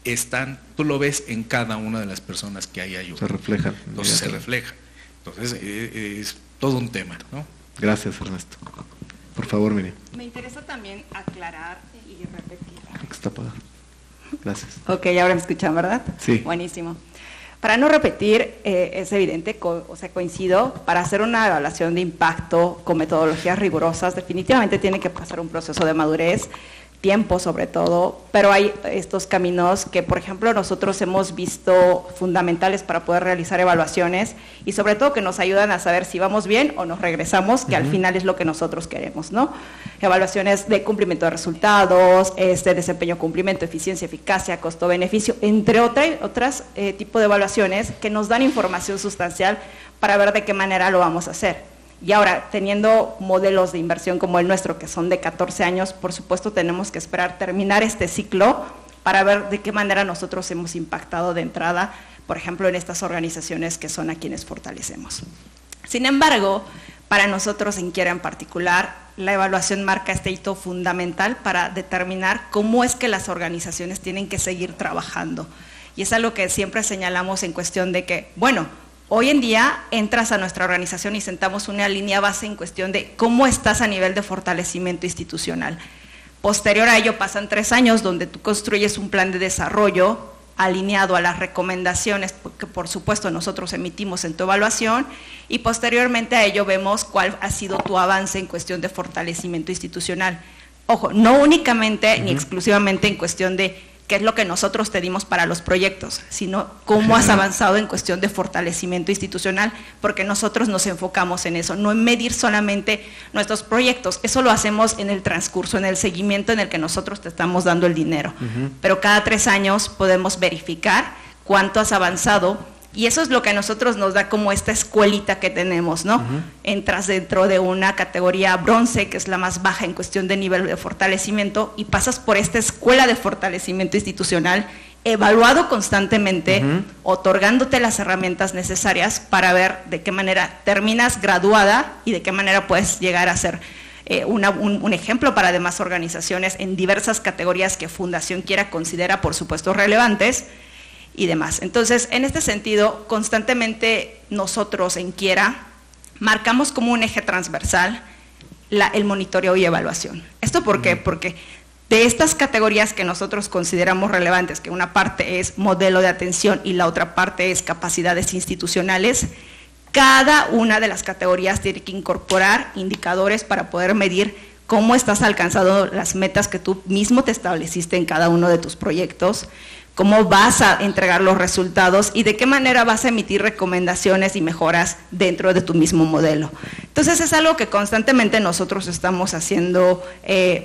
están, tú lo ves en cada una de las personas que hay ayuda. Se reflejan. Entonces se refleja. Entonces es todo un tema, ¿no? Gracias, Ernesto. Por favor, Miriam. Me interesa también aclarar y repetir. Está apagado. Gracias. Ok, ahora me escuchan, ¿verdad? Sí. Buenísimo. Para no repetir, es evidente, coincido, para hacer una evaluación de impacto con metodologías rigurosas, definitivamente tiene que pasar un proceso de madurez, tiempo sobre todo, pero hay estos caminos que, por ejemplo, nosotros hemos visto fundamentales para poder realizar evaluaciones y sobre todo que nos ayudan a saber si vamos bien o nos regresamos, que al final es lo que nosotros queremos, ¿no? Evaluaciones de cumplimiento de resultados, desempeño, cumplimiento, eficiencia, eficacia, costo-beneficio, entre otras tipos de evaluaciones que nos dan información sustancial para ver de qué manera lo vamos a hacer. Y ahora, teniendo modelos de inversión como el nuestro, que son de 14 años, por supuesto tenemos que esperar terminar este ciclo para ver de qué manera nosotros hemos impactado de entrada, por ejemplo, en estas organizaciones que son a quienes fortalecemos. Sin embargo, para nosotros en Quiera en particular, la evaluación marca este hito fundamental para determinar cómo es que las organizaciones tienen que seguir trabajando. Y es algo que siempre señalamos en cuestión de que, bueno, Hoy en día entras a nuestra organización y sentamos una línea base en cuestión de cómo estás a nivel de fortalecimiento institucional. Posterior a ello pasan 3 años donde tú construyes un plan de desarrollo alineado a las recomendaciones que por supuesto nosotros emitimos en tu evaluación, y posteriormente a ello vemos cuál ha sido tu avance en cuestión de fortalecimiento institucional. Ojo, no únicamente ni exclusivamente en cuestión de qué es lo que nosotros te dimos para los proyectos, sino cómo has avanzado en cuestión de fortalecimiento institucional, porque nosotros nos enfocamos en eso, no en medir solamente nuestros proyectos. Eso lo hacemos en el transcurso, en el seguimiento en el que nosotros te estamos dando el dinero. Pero cada 3 años podemos verificar cuánto has avanzado, y eso es lo que a nosotros nos da como esta escuelita que tenemos, ¿no? Entras dentro de una categoría bronce, que es la más baja en cuestión de nivel de fortalecimiento, y pasas por esta escuela de fortalecimiento institucional, evaluado constantemente, otorgándote las herramientas necesarias para ver de qué manera terminas graduada y de qué manera puedes llegar a ser un ejemplo para demás organizaciones en diversas categorías que Fundación Quiera considera, por supuesto, relevantes, y demás. Entonces, en este sentido, constantemente nosotros en Quiera marcamos como un eje transversal el monitoreo y evaluación. ¿Esto por qué? Porque de estas categorías que nosotros consideramos relevantes, que una parte es modelo de atención y la otra parte es capacidades institucionales, cada una de las categorías tiene que incorporar indicadores para poder medir cómo estás alcanzando las metas que tú mismo te estableciste en cada uno de tus proyectos, cómo vas a entregar los resultados y de qué manera vas a emitir recomendaciones y mejoras dentro de tu mismo modelo. Entonces es algo que constantemente nosotros estamos haciendo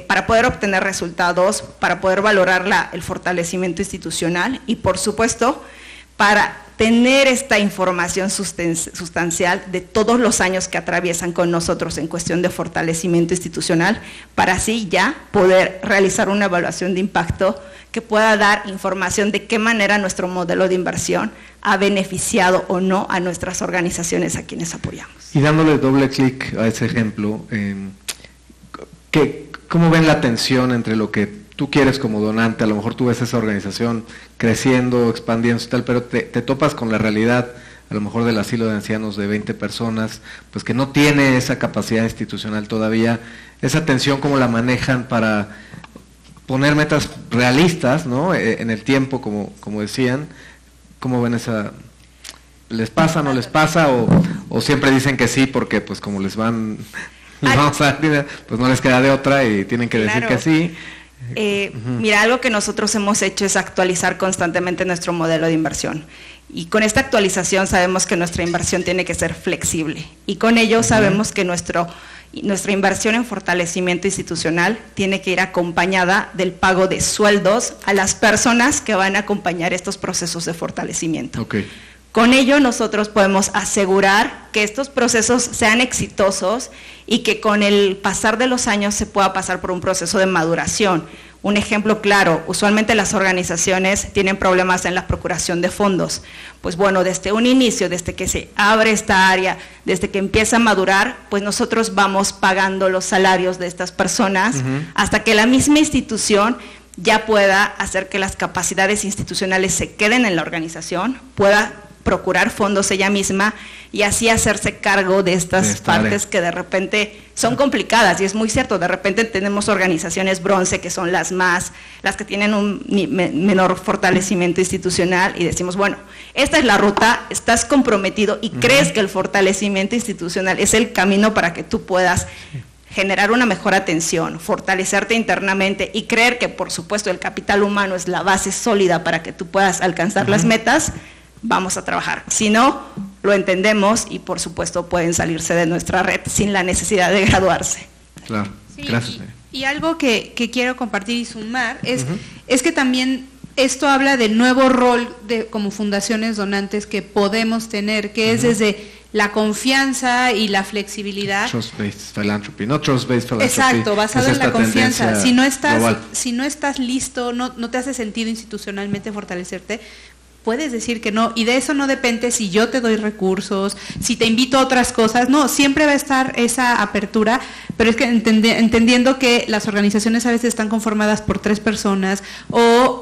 para poder obtener resultados, para poder valorar el fortalecimiento institucional y por supuesto para tener esta información sustancial de todos los años que atraviesan con nosotros en cuestión de fortalecimiento institucional, para así ya poder realizar una evaluación de impacto que pueda dar información de qué manera nuestro modelo de inversión ha beneficiado o no a nuestras organizaciones a quienes apoyamos. Y dándole doble clic a ese ejemplo, ¿cómo ven la tensión entre lo que tú quieres como donante? A lo mejor tú ves esa organización creciendo, expandiéndose y tal, pero te topas con la realidad, a lo mejor del asilo de ancianos de 20 personas, pues que no tiene esa capacidad institucional todavía. Esa tensión, ¿cómo la manejan para poner metas realistas, ¿no? En el tiempo, como decían? ¿Cómo ven esa? ¿Les pasa, no les pasa? ¿O siempre dicen que sí porque pues como les vamos a dar, pues no les queda de otra y tienen que decir que sí? Mira, algo que nosotros hemos hecho es actualizar constantemente nuestro modelo de inversión, y con esta actualización sabemos que nuestra inversión tiene que ser flexible, y con ello sabemos que nuestra inversión en fortalecimiento institucional tiene que ir acompañada del pago de sueldos a las personas que van a acompañar estos procesos de fortalecimiento. Okay. Con ello nosotros podemos asegurar que estos procesos sean exitosos y que con el pasar de los años se pueda pasar por un proceso de maduración. Un ejemplo claro, usualmente las organizaciones tienen problemas en la procuración de fondos. Pues bueno, desde un inicio, desde que se abre esta área, desde que empieza a madurar, pues nosotros vamos pagando los salarios de estas personas hasta que la misma institución ya pueda hacer que las capacidades institucionales se queden en la organización, pueda procurar fondos ella misma y así hacerse cargo de estas partes que de repente son complicadas, y es muy cierto, de repente tenemos organizaciones bronce que son las que tienen un menor fortalecimiento institucional, y decimos, bueno, esta es la ruta, estás comprometido y crees que el fortalecimiento institucional es el camino para que tú puedas generar una mejor atención, fortalecerte internamente y creer que por supuesto el capital humano es la base sólida para que tú puedas alcanzar las metas. Vamos a trabajar. Si no, lo entendemos y por supuesto pueden salirse de nuestra red sin la necesidad de graduarse. Claro, sí, gracias. Y algo que quiero compartir y sumar es que también esto habla del nuevo rol como fundaciones donantes que podemos tener, que es desde la confianza y la flexibilidad. Trust-based philanthropy, no trust-based philanthropy. Exacto, basado en la confianza. Si no estás listo, no te hace sentido institucionalmente fortalecerte, puedes decir que no, y de eso no depende si yo te doy recursos, si te invito a otras cosas, no, siempre va a estar esa apertura, pero es que entendiendo que las organizaciones a veces están conformadas por 3 personas o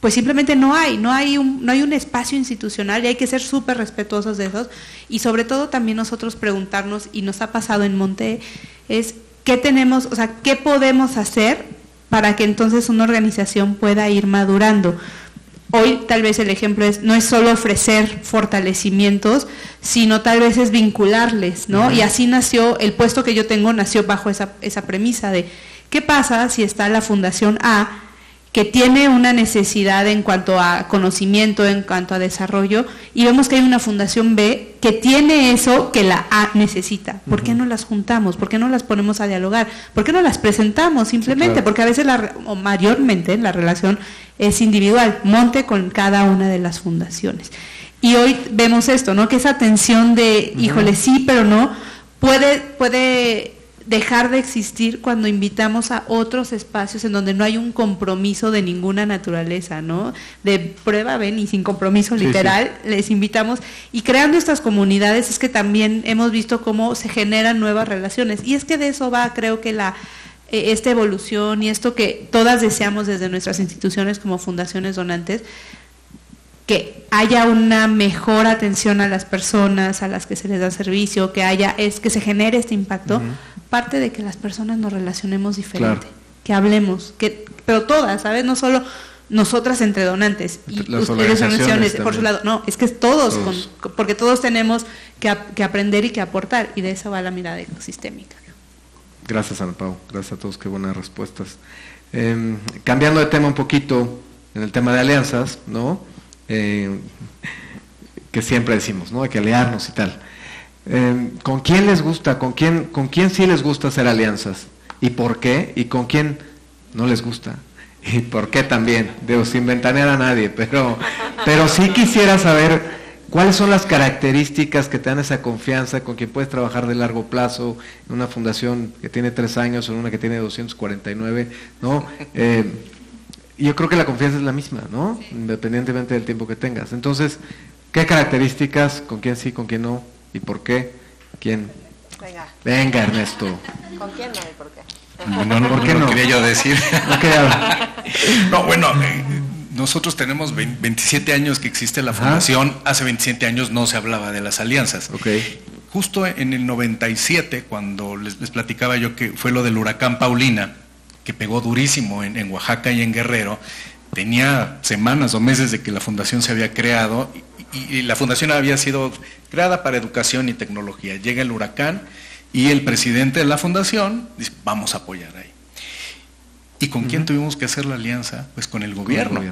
pues simplemente no hay un espacio institucional y hay que ser súper respetuosos de esos, y sobre todo también nosotros preguntarnos, y nos ha pasado en Monte, es qué tenemos, o sea, qué podemos hacer para que entonces una organización pueda ir madurando. Hoy tal vez el ejemplo no es solo ofrecer fortalecimientos, sino tal vez es vincularles, ¿no? Y así nació, el puesto que yo tengo nació bajo esa premisa de ¿qué pasa si está la Fundación A, que tiene una necesidad en cuanto a conocimiento, en cuanto a desarrollo, y vemos que hay una Fundación B que tiene eso que la A necesita? ¿Por qué no las juntamos? ¿Por qué no las ponemos a dialogar? ¿Por qué no las presentamos simplemente? Sí, claro. Porque a veces, o mayormente, la relación es individual, Monte con cada una de las fundaciones. Y hoy vemos esto, ¿no? Que esa tensión de, híjole, sí, pero no, puede dejar de existir cuando invitamos a otros espacios en donde no hay un compromiso de ninguna naturaleza, ¿no? De prueba, ven, y sin compromiso literal, les invitamos, y creando estas comunidades es que también hemos visto cómo se generan nuevas relaciones, y es que de eso va, creo que esta evolución y esto que todas deseamos desde nuestras instituciones como fundaciones donantes, que haya una mejor atención a las personas a las que se les da servicio, que se genere este impacto, parte de que las personas nos relacionemos diferente, que hablemos, pero todas, ¿sabes? No solo nosotras entre donantes y las organizaciones por su lado, no, es que es todos. Porque todos tenemos que aprender y que aportar, y de eso va la mirada ecosistémica. Gracias, Ana Pau, gracias a todos, qué buenas respuestas. Cambiando de tema un poquito, en el tema de alianzas, ¿no? Que siempre decimos, ¿no? Hay que aliarnos y tal. ¿Con quién les gusta, con quién sí les gusta hacer alianzas? ¿Y por qué? ¿Y con quién no les gusta? ¿Y por qué también? Digo, sin ventanear a nadie, pero sí quisiera saber cuáles son las características que te dan esa confianza, con quien puedes trabajar de largo plazo, en una fundación que tiene 3 años o en una que tiene 249, ¿no? Yo creo que la confianza es la misma, ¿no? Sí. Independientemente del tiempo que tengas. Entonces, ¿qué características? ¿Con quién sí, con quién no? ¿Y por qué? ¿Quién? Venga, Ernesto. ¿Con quién no y por qué? ¿Por qué no? Quería yo decir. No quería. No, bueno, nosotros tenemos 27 años que existe la fundación. Hace 27 años no se hablaba de las alianzas. Okay. Justo en el 97, cuando les platicaba yo que fue lo del huracán Paulina, que pegó durísimo en Oaxaca y en Guerrero, tenía semanas o meses de que la fundación se había creado, y la fundación había sido creada para educación y tecnología. Llega el huracán y el presidente de la fundación dice, vamos a apoyar ahí. ¿Y con quién tuvimos que hacer la alianza? Pues con el gobierno.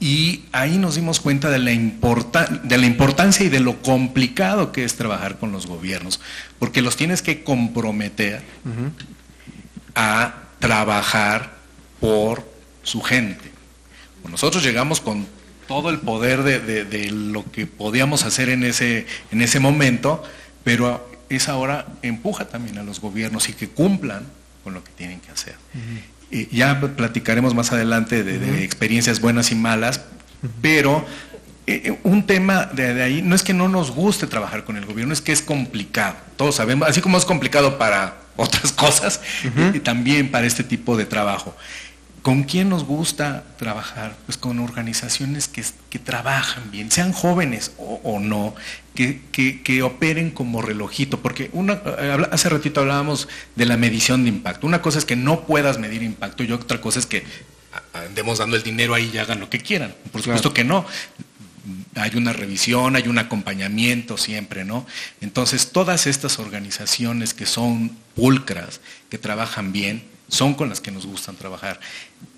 Y ahí nos dimos cuenta de la importancia y de lo complicado que es trabajar con los gobiernos, porque los tienes que comprometer a trabajar por su gente. Pues nosotros llegamos con todo el poder de lo que podíamos hacer en ese momento, pero esa hora empuja también a los gobiernos y que cumplan con lo que tienen que hacer. Ya platicaremos más adelante de experiencias buenas y malas, pero un tema de ahí no es que no nos guste trabajar con el gobierno, es que es complicado. Todos sabemos, así como es complicado para otras cosas, y también para este tipo de trabajo. ¿Con quién nos gusta trabajar? Pues con organizaciones que trabajan bien, sean jóvenes o no, que operen como relojito, porque hace ratito hablábamos de la medición de impacto. Una cosa es que no puedas medir impacto y otra cosa es que andemos dando el dinero ahí y hagan lo que quieran. Por supuesto que no. Hay una revisión, hay un acompañamiento siempre, ¿no? Entonces, todas estas organizaciones que son pulcras, que trabajan bien, son con las que nos gustan trabajar.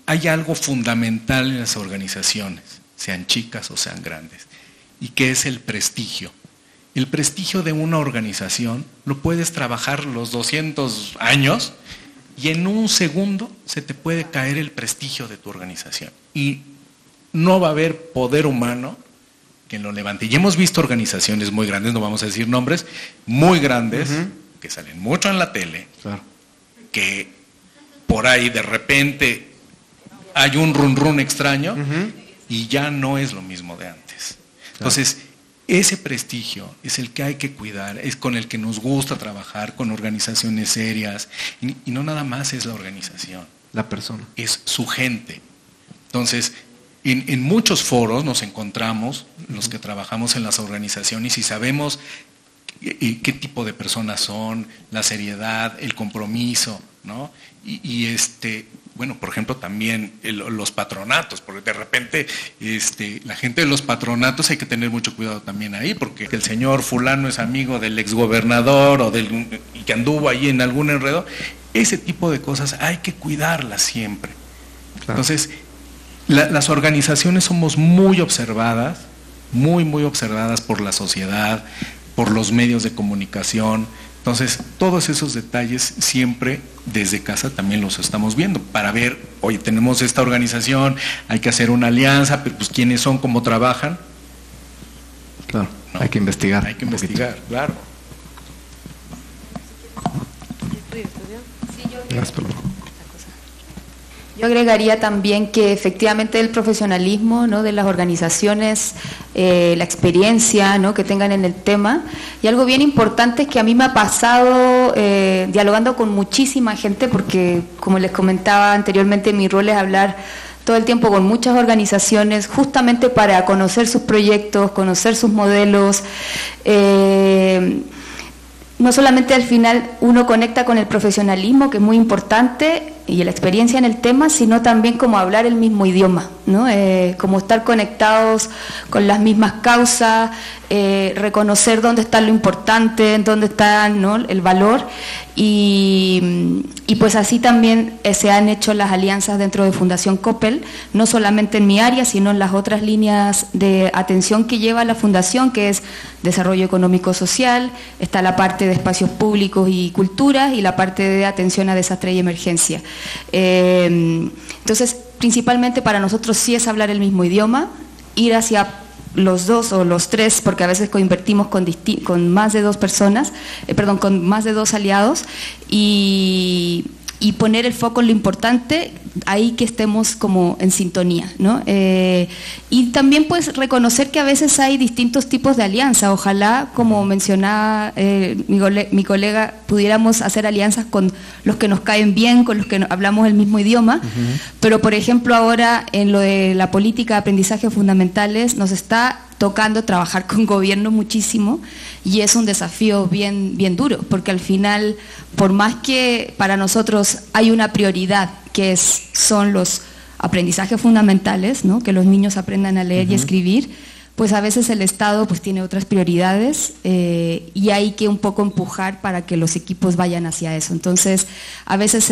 Hay algo fundamental en las organizaciones, sean chicas o sean grandes, y que es el prestigio. El prestigio de una organización lo puedes trabajar los 200 años y en un segundo se te puede caer el prestigio de tu organización. Y no va a haber poder humano que lo levante. Y hemos visto organizaciones muy grandes, no vamos a decir nombres, muy grandes, que salen mucho en la tele, que por ahí de repente hay un run extraño y ya no es lo mismo de antes. Entonces, ese prestigio es el que hay que cuidar, es con el que nos gusta trabajar, con organizaciones serias, y no nada más es la organización. La persona. Es su gente. Entonces, en muchos foros nos encontramos, los que trabajamos en las organizaciones, y sabemos qué tipo de personas son, la seriedad, el compromiso, ¿no? Bueno, por ejemplo, también los patronatos, porque de repente la gente de los patronatos hay que tener mucho cuidado también ahí, porque el señor fulano es amigo del exgobernador y que anduvo ahí en algún enredo. Ese tipo de cosas hay que cuidarlas siempre. Claro. Entonces, las organizaciones somos muy observadas, muy observadas por la sociedad, por los medios de comunicación. Entonces, todos esos detalles siempre desde casa también los estamos viendo para ver, oye, tenemos esta organización, hay que hacer una alianza, pero pues quiénes son, cómo trabajan. Claro, ¿no? Hay que investigar. Hay que investigar, claro. Yo agregaría también que efectivamente el profesionalismo, ¿no?, de las organizaciones, la experiencia, ¿no?, que tengan en el tema, y algo bien importante es que a mí me ha pasado dialogando con muchísima gente, porque como les comentaba anteriormente, mi rol es hablar todo el tiempo con muchas organizaciones, justamente para conocer sus proyectos, conocer sus modelos. No solamente al final uno conecta con el profesionalismo, que es muy importante, y la experiencia en el tema, sino también como hablar el mismo idioma, ¿no? Como estar conectados con las mismas causas, reconocer dónde está lo importante, dónde está, ¿no?, el valor, y pues así también se han hecho las alianzas dentro de Fundación Coppel, no solamente en mi área, sino en las otras líneas de atención que lleva la Fundación, que es desarrollo económico social, está la parte de espacios públicos y cultura, y la parte de atención a desastre y emergencia. Entonces, principalmente para nosotros sí es hablar el mismo idioma, ir hacia los dos o los tres, porque a veces coinvertimos con más de dos personas, con más de dos aliados, y poner el foco en lo importante, ahí que estemos como en sintonía, ¿no? Y también pues reconocer que a veces hay distintos tipos de alianza. Ojalá, como mencionaba mi colega, pudiéramos hacer alianzas con los que nos caen bien, con los que hablamos el mismo idioma, pero por ejemplo ahora en lo de la política de aprendizaje fundamentales nos está tocando trabajar con gobierno muchísimo, y es un desafío bien duro, porque al final, por más que para nosotros hay una prioridad que son los aprendizajes fundamentales, ¿no?, que los niños aprendan a leer y escribir, pues a veces el Estado pues tiene otras prioridades, y hay que un poco empujar para que los equipos vayan hacia eso. Entonces, a veces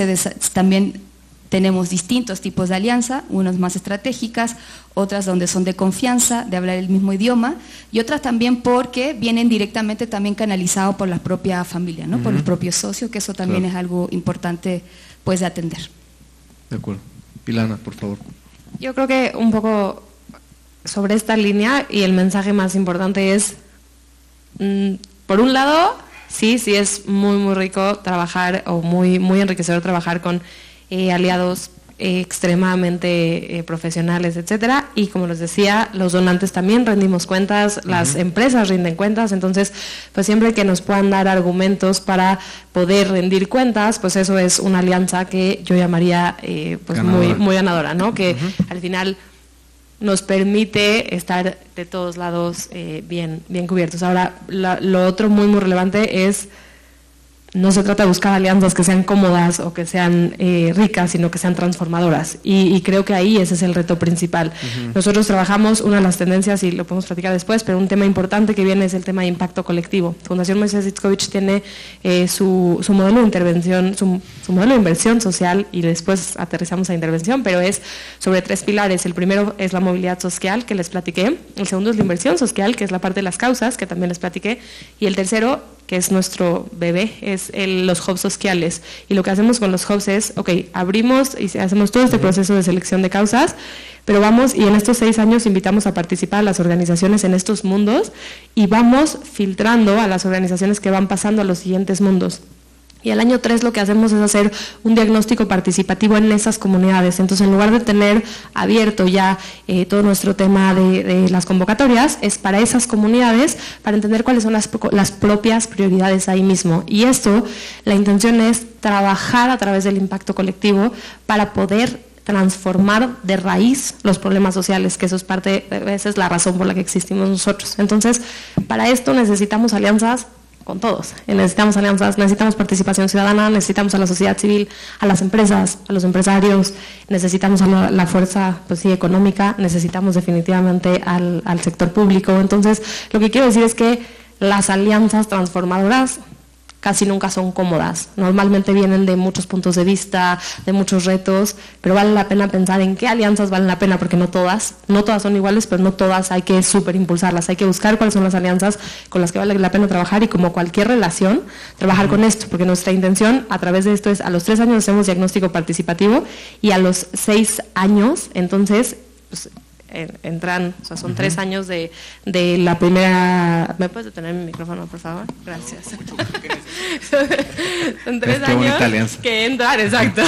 también tenemos distintos tipos de alianza, unas más estratégicas, otras donde son de confianza, de hablar el mismo idioma, y otras también porque vienen directamente también canalizados por la propia familia, ¿no?, por los propios socios, que eso también es algo importante pues de atender. De acuerdo. Ilana, por favor. Yo creo que un poco sobre esta línea, y el mensaje más importante es, por un lado, sí es muy rico trabajar, o muy enriquecedor trabajar con aliados extremadamente profesionales, etcétera, y como les decía, los donantes también rendimos cuentas, las empresas rinden cuentas, entonces pues siempre que nos puedan dar argumentos para poder rendir cuentas, pues eso es una alianza que yo llamaría pues ganadora. muy ganadora, ¿no? Que al final nos permite estar de todos lados bien cubiertos. Ahora, lo otro muy relevante es, no se trata de buscar alianzas que sean cómodas o que sean ricas, sino que sean transformadoras. Y creo que ahí ese es el reto principal. Nosotros trabajamos, una de las tendencias, y lo podemos platicar después, pero un tema importante que viene es el tema de impacto colectivo. Fundación Moisés Itzkovich tiene su modelo de intervención, su modelo de inversión social, y después aterrizamos a intervención, pero es sobre 3 pilares. El primero es la movilidad social, que les platiqué. El segundo es la inversión social, que es la parte de las causas, que también les platiqué. Y el tercero, que es nuestro bebé, es los hubs sociales. Y lo que hacemos con los hubs es, abrimos y hacemos todo este proceso de selección de causas, pero vamos, y en estos 6 años invitamos a participar a las organizaciones en estos mundos, y vamos filtrando a las organizaciones que van pasando a los siguientes mundos. Y al año 3 lo que hacemos es hacer un diagnóstico participativo en esas comunidades. Entonces, en lugar de tener abierto ya todo nuestro tema de las convocatorias, es para esas comunidades, para entender cuáles son las propias prioridades ahí mismo. Y esto, la intención es trabajar a través del impacto colectivo para poder transformar de raíz los problemas sociales, que eso es parte, esa es la razón por la que existimos nosotros. Entonces, para esto necesitamos alianzas con todos. Necesitamos alianzas, necesitamos participación ciudadana, necesitamos a la sociedad civil, a las empresas, a los empresarios, necesitamos a la fuerza, pues sí, económica, necesitamos definitivamente al sector público. Entonces, lo que quiero decir es que las alianzas transformadoras casi nunca son cómodas. Normalmente vienen de muchos puntos de vista, de muchos retos, pero vale la pena pensar en qué alianzas valen la pena, porque no todas son iguales, pero no todas hay que súper impulsarlas. Hay que buscar cuáles son las alianzas con las que vale la pena trabajar y, como cualquier relación, trabajar con esto, porque nuestra intención a través de esto es: a los 3 años hacemos diagnóstico participativo y a los 6 años, entonces, pues, entran, o sea, son 3 años de la primera. ¿Me puedes detener mi micrófono, por favor? Gracias. Son 3 años que entran, exacto.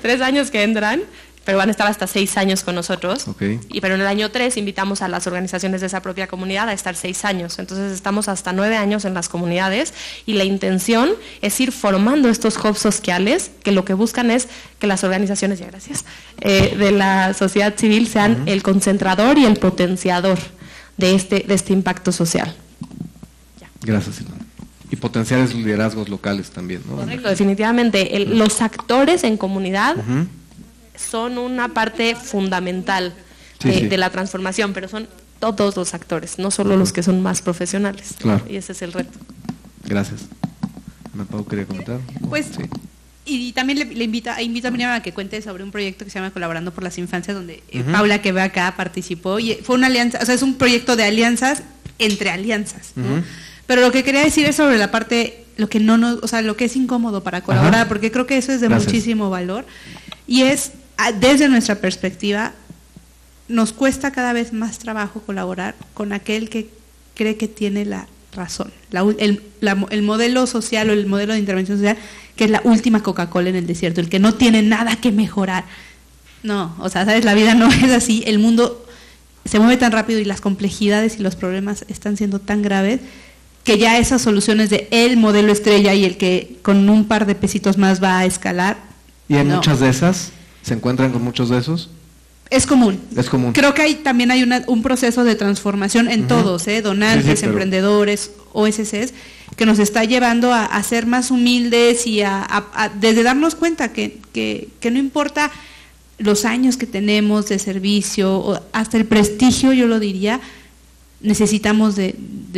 3 años que entran, pero van a estar hasta 6 años con nosotros. Okay. Pero en el año 3 invitamos a las organizaciones de esa propia comunidad a estar 6 años. Entonces estamos hasta 9 años en las comunidades, y la intención es ir formando estos hubs sociales que lo que buscan es que las organizaciones, ya gracias, de la sociedad civil sean el concentrador y el potenciador de este impacto social. Ya. Gracias, Ilana. Y potenciar esos liderazgos locales también, ¿no? Correcto, definitivamente. Los actores en comunidad son una parte fundamental de la transformación, pero son todos los actores, no solo los que son más profesionales. Claro. Y ese es el reto. Gracias. Ana Pau, ¿quería comentar? Pues, sí. Y también le invito a Miriam a que cuente sobre un proyecto que se llama Colaborando por las Infancias, donde Paula, que ve acá, participó, y fue una alianza, o sea, es un proyecto de alianzas entre alianzas, ¿no? Pero lo que quería decir es sobre la parte, lo que lo que es incómodo para colaborar, porque creo que eso es de muchísimo valor, y es, desde nuestra perspectiva, nos cuesta cada vez más trabajo colaborar con aquel que cree que tiene la razón, el modelo social o el modelo de intervención social, que es la última Coca-Cola en el desierto, el que no tiene nada que mejorar. No, o sea, ¿sabes? La vida no es así, el mundo se mueve tan rápido y las complejidades y los problemas están siendo tan graves que ya esas soluciones de el modelo estrella y el que con un par de pesitos más va a escalar. ¿Y hay muchas de esas? ¿Se encuentran con muchos de esos? Es común. Es común. Creo que también hay un proceso de transformación en todos, donantes, emprendedores, OSCs, que nos está llevando a ser más humildes y desde darnos cuenta que no importa los años que tenemos de servicio, o hasta el prestigio, yo lo diría, necesitamos de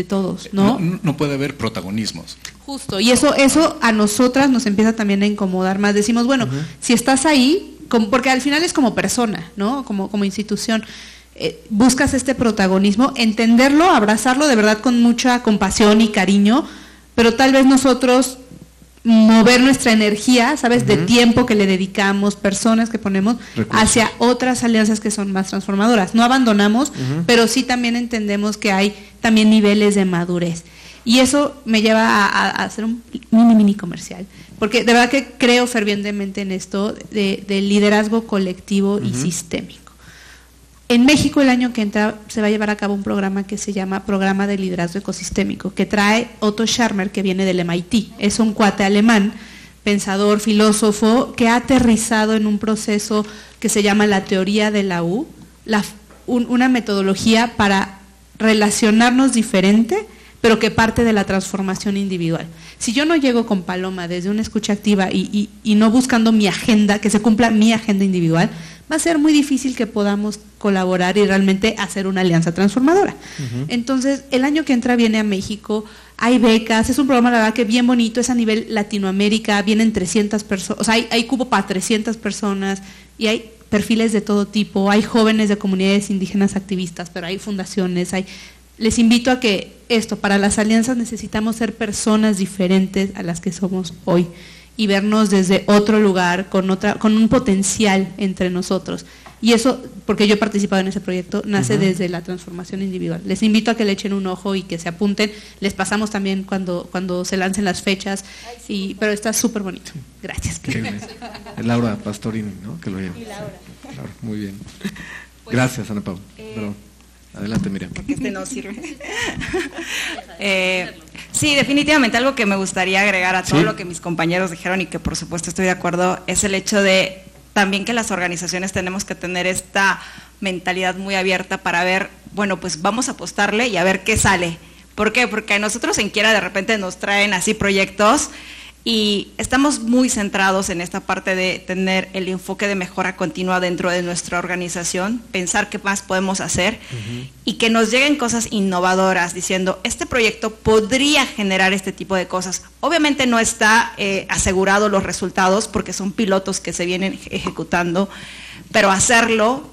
todos, ¿no? No puede haber protagonismos. Justo, y eso a nosotras nos empieza también a incomodar más. Decimos, bueno, si estás ahí, porque al final es como persona, ¿no? Como institución, buscas este protagonismo, entenderlo, abrazarlo de verdad con mucha compasión y cariño, pero tal vez nosotros mover nuestra energía, ¿sabes? De tiempo que le dedicamos, personas que ponemos hacia otras alianzas que son más transformadoras. No abandonamos, pero sí también entendemos que hay también niveles de madurez. Y eso me lleva a hacer un mini comercial, porque de verdad que creo fervientemente en esto del liderazgo colectivo y sistémico. En México el año que entra se va a llevar a cabo un programa que se llama Programa de Liderazgo Ecosistémico, que trae Otto Scharmer, que viene del MIT. Es un cuate alemán, pensador, filósofo, que ha aterrizado en un proceso que se llama la teoría de la U, una metodología para relacionarnos diferente, pero que parte de la transformación individual. Si yo no llego con Paloma desde una escucha activa y no buscando mi agenda, que se cumpla mi agenda individual, va a ser muy difícil que podamos colaborar y realmente hacer una alianza transformadora. Entonces, el año que entra viene a México, hay becas, es un programa, la verdad, que bien bonito, es a nivel Latinoamérica, vienen 300 personas, o sea, hay cupo para 300 personas y hay perfiles de todo tipo, hay jóvenes de comunidades indígenas activistas, pero hay fundaciones, les invito a que para las alianzas necesitamos ser personas diferentes a las que somos hoy y vernos desde otro lugar, con un potencial entre nosotros. Y eso, porque yo he participado en ese proyecto, nace desde la transformación individual. Les invito a que le echen un ojo y que se apunten. Les pasamos también cuando se lancen las fechas, pero está súper bonito. Gracias. Laura Pastorini, ¿no? Que lo lleva. Y Laura. Laura, muy bien. Gracias, Ana Pau. Adelante, Miriam. Porque no sirve. Sí, definitivamente algo que me gustaría agregar a todo lo que mis compañeros dijeron y que por supuesto estoy de acuerdo es el hecho de también que las organizaciones tenemos que tener esta mentalidad muy abierta para ver, bueno, pues vamos a apostarle y a ver qué sale. ¿Por qué? Porque a nosotros en Quiera de repente nos traen así proyectos y estamos muy centrados en esta parte de tener el enfoque de mejora continua dentro de nuestra organización, pensar qué más podemos hacer y que nos lleguen cosas innovadoras diciendo, este proyecto podría generar este tipo de cosas. Obviamente no está asegurado los resultados porque son pilotos que se vienen ejecutando, pero hacerlo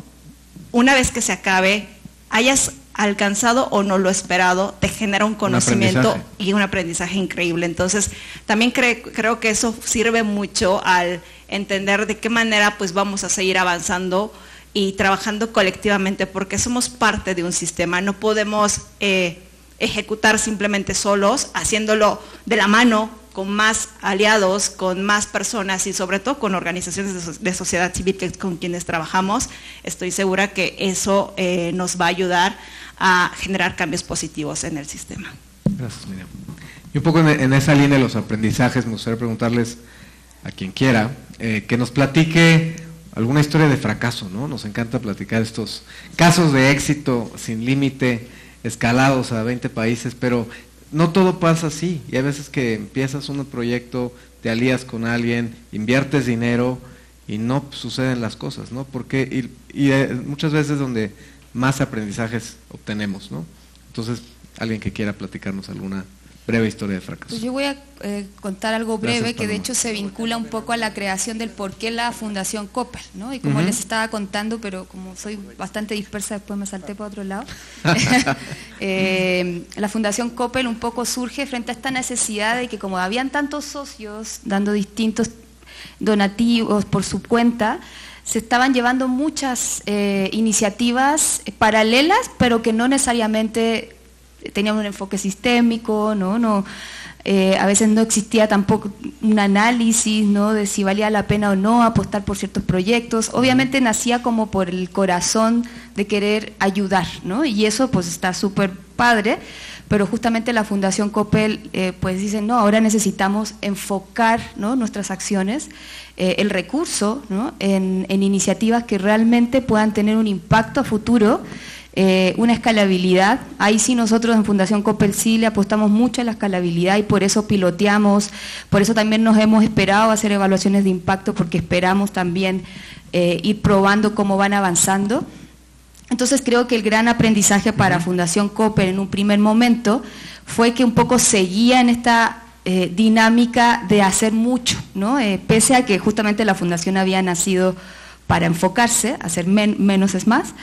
una vez que se acabe, hayas alcanzado o no lo esperado, te genera un conocimiento y un aprendizaje increíble. Entonces, también creo que eso sirve mucho al entender de qué manera pues vamos a seguir avanzando y trabajando colectivamente, porque somos parte de un sistema, no podemos ejecutar simplemente solos, haciéndolo de la mano, con más aliados, con más personas y sobre todo con organizaciones de sociedad civil con quienes trabajamos. Estoy segura que eso nos va a ayudar a generar cambios positivos en el sistema. Gracias, Miriam. Y un poco en esa línea de los aprendizajes, me gustaría preguntarles a quien quiera que nos platique alguna historia de fracaso, ¿no? Nos encanta platicar estos casos de éxito sin límite, escalados a 20 países, pero no todo pasa así, y hay veces que empiezas un proyecto, te alías con alguien, inviertes dinero y no suceden las cosas, ¿no? Porque muchas veces donde más aprendizajes obtenemos, ¿no? Entonces, alguien que quiera platicarnos alguna breve historia de fracaso. Pues yo voy a contar algo breve. Gracias, que de hecho se vincula un poco a la creación del por qué la Fundación Coppel, ¿no? Y como les estaba contando, pero como soy bastante dispersa, después me salté para otro lado. La Fundación Coppel un poco surge frente a esta necesidad de que como habían tantos socios dando distintos donativos por su cuenta, se estaban llevando muchas iniciativas paralelas, pero que no necesariamente tenían un enfoque sistémico, ¿no? A veces no existía tampoco un análisis, ¿no?, de si valía la pena o no apostar por ciertos proyectos. Obviamente nacía como por el corazón de querer ayudar, ¿no? Y eso pues está súper padre, pero justamente la Fundación Coppel pues dice, no, ahora necesitamos enfocar, ¿no?, nuestras acciones, el recurso, ¿no?, en iniciativas que realmente puedan tener un impacto a futuro, una escalabilidad. Ahí sí nosotros en Fundación Coppel sí le apostamos mucho a la escalabilidad y por eso piloteamos, por eso también nos hemos esperado a hacer evaluaciones de impacto, porque esperamos también ir probando cómo van avanzando. Entonces creo que el gran aprendizaje para Fundación Coppel en un primer momento fue que un poco seguía en esta dinámica de hacer mucho, ¿no? Pese a que justamente la Fundación había nacido para enfocarse, hacer menos es más.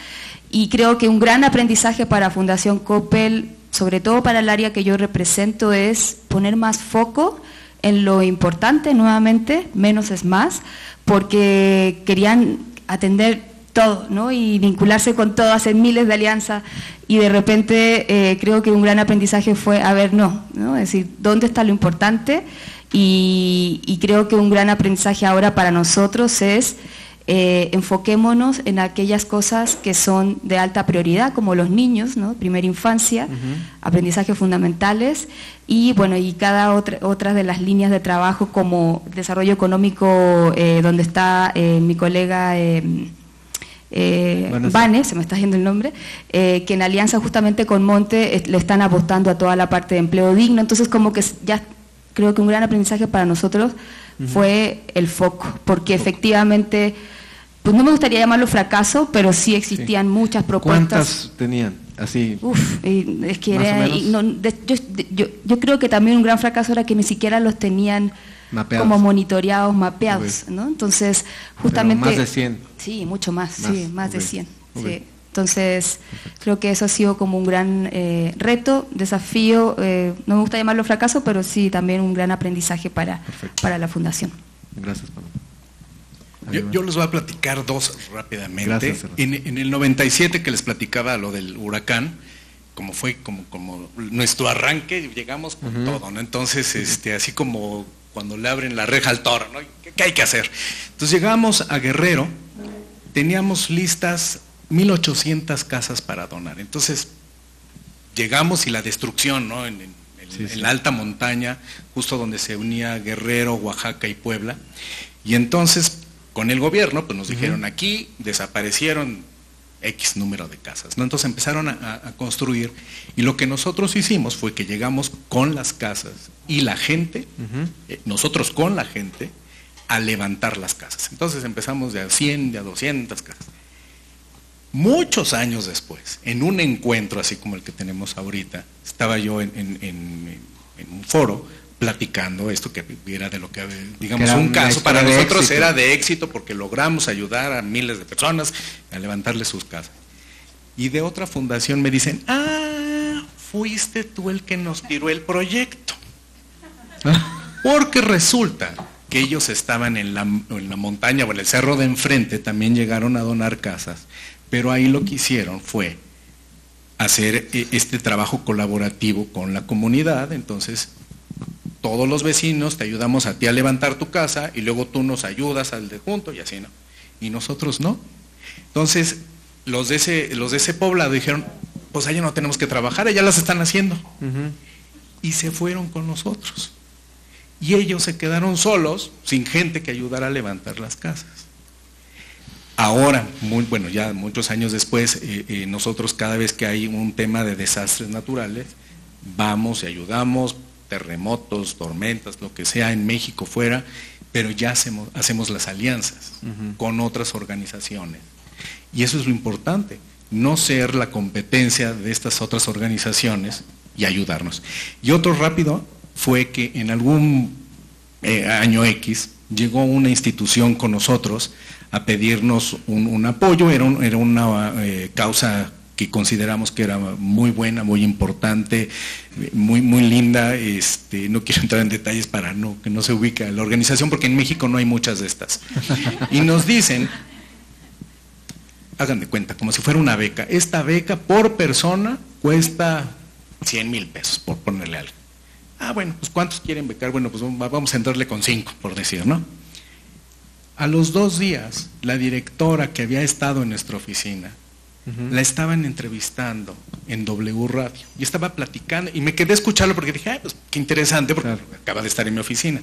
Y creo que un gran aprendizaje para Fundación Coppel, sobre todo para el área que yo represento, es poner más foco en lo importante, nuevamente, menos es más, porque querían atender todo, ¿no?, y vincularse con todo, hacer miles de alianzas, y de repente creo que un gran aprendizaje fue, a ver, no, es decir, ¿dónde está lo importante? Y creo que un gran aprendizaje ahora para nosotros es enfoquémonos en aquellas cosas que son de alta prioridad, como los niños, ¿no?, primera infancia, aprendizajes fundamentales, y bueno, y cada otra de las líneas de trabajo como desarrollo económico, donde está mi colega Vane, se me está yendo el nombre, que en alianza justamente con Monte le están apostando a toda la parte de empleo digno. Entonces como que ya creo que un gran aprendizaje para nosotros fue el foco, porque efectivamente, pues no me gustaría llamarlo fracaso, pero sí existían muchas propuestas. ¿Cuántas tenían? Así. Es que era, yo creo que también un gran fracaso era que ni siquiera los tenían mapeados, como monitoreados, mapeados, ¿no? Entonces, justamente... Pero más de 100. Sí, mucho más, sí, más de 100. Sí. Entonces, creo que eso ha sido como un gran reto, desafío, no me gusta llamarlo fracaso, pero sí también un gran aprendizaje para la Fundación. Gracias, Pablo. Yo les voy a platicar dos rápidamente. Gracias, en el 97 que les platicaba lo del huracán, como fue como nuestro arranque, llegamos con todo, ¿no? Entonces, así como cuando le abren la reja al toro, ¿no? ¿Qué hay que hacer? Entonces llegamos a Guerrero, teníamos listas 1,800 casas para donar. Entonces llegamos y la destrucción, ¿no?, en la alta montaña, justo donde se unía Guerrero, Oaxaca y Puebla. Y entonces con el gobierno, pues nos dijeron, aquí desaparecieron X número de casas, ¿no? Entonces empezaron a construir, y lo que nosotros hicimos fue que llegamos con las casas y la gente, nosotros con la gente, a levantar las casas. Entonces empezamos de a 100, de a 200 casas. Muchos años después, en un encuentro así como el que tenemos ahorita, estaba yo en un foro platicando esto, que era de lo que, digamos, un caso para nosotros era de éxito porque logramos ayudar a miles de personas a levantarles sus casas. Y de otra fundación me dicen, fuiste tú el que nos tiró el proyecto. Porque resulta que ellos estaban en la montaña o en el cerro de enfrente, también llegaron a donar casas, pero ahí lo que hicieron fue hacer este trabajo colaborativo con la comunidad. Entonces todos los vecinos te ayudamos a ti a levantar tu casa y luego tú nos ayudas al de junto y así, ¿no? Y nosotros no. Entonces los de ese poblado dijeron, pues allá no tenemos que trabajar, allá las están haciendo. Y se fueron con nosotros. Y ellos se quedaron solos, sin gente que ayudara a levantar las casas. Ahora, ya muchos años después, nosotros cada vez que hay un tema de desastres naturales, vamos y ayudamos, terremotos, tormentas, lo que sea en México, fuera, pero ya hacemos las alianzas con otras organizaciones. Y eso es lo importante, no ser la competencia de estas otras organizaciones y ayudarnos. Y otro rápido fue que en algún año X llegó una institución con nosotros a pedirnos un apoyo, era una causa que consideramos que era muy buena, muy importante, muy linda. No quiero entrar en detalles para que no se ubique la organización, porque en México no hay muchas de estas. Y nos dicen, hagan de cuenta, como si fuera una beca. Esta beca por persona cuesta 100,000 pesos, por ponerle algo. Bueno, pues ¿cuántos quieren becar? Bueno, pues vamos a entrarle con 5, por decir, ¿no? A los 2 días, la directora que había estado en nuestra oficina, la estaban entrevistando en W Radio, y estaba platicando, y me quedé a escucharlo porque dije, pues qué interesante, porque acaba de estar en mi oficina.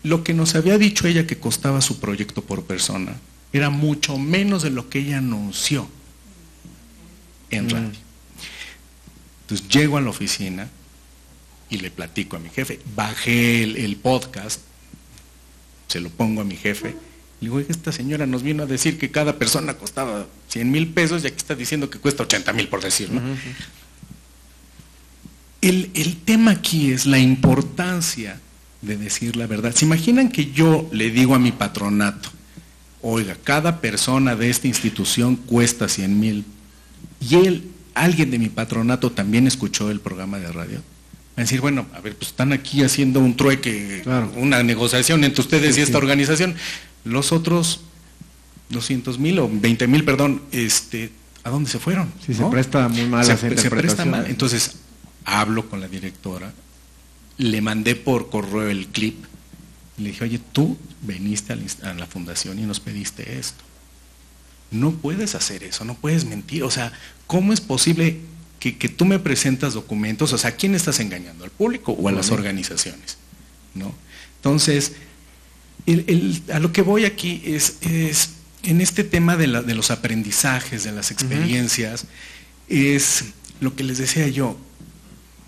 Lo que nos había dicho ella que costaba su proyecto por persona, era mucho menos de lo que ella anunció en radio. Entonces llego a la oficina y le platico a mi jefe, bajé el podcast, se lo pongo a mi jefe, le digo, esta señora nos vino a decir que cada persona costaba 100,000 pesos y aquí está diciendo que cuesta 80,000, por decir, ¿no? El tema aquí es la importancia de decir la verdad. ¿Se imaginan que yo le digo a mi patronato, oiga, cada persona de esta institución cuesta 100,000, y alguien de mi patronato también escuchó el programa de radio? A decir, bueno, a ver, pues están aquí haciendo un trueque, una negociación entre ustedes y esta organización. Los otros 200,000 o 20,000, perdón, ¿a dónde se fueron? Sí, ¿no? Se presta muy mal esa interpretación. Se presta mal. Entonces, hablo con la directora, le mandé por correo el clip, le dije, oye, tú veniste a la fundación y nos pediste esto. No puedes hacer eso, no puedes mentir. O sea, ¿cómo es posible que tú me presentas documentos? O sea, ¿a quién estás engañando? ¿Al público o a las organizaciones? ¿No? Entonces, a lo que voy aquí es en este tema de los aprendizajes, de las experiencias, es lo que les decía yo,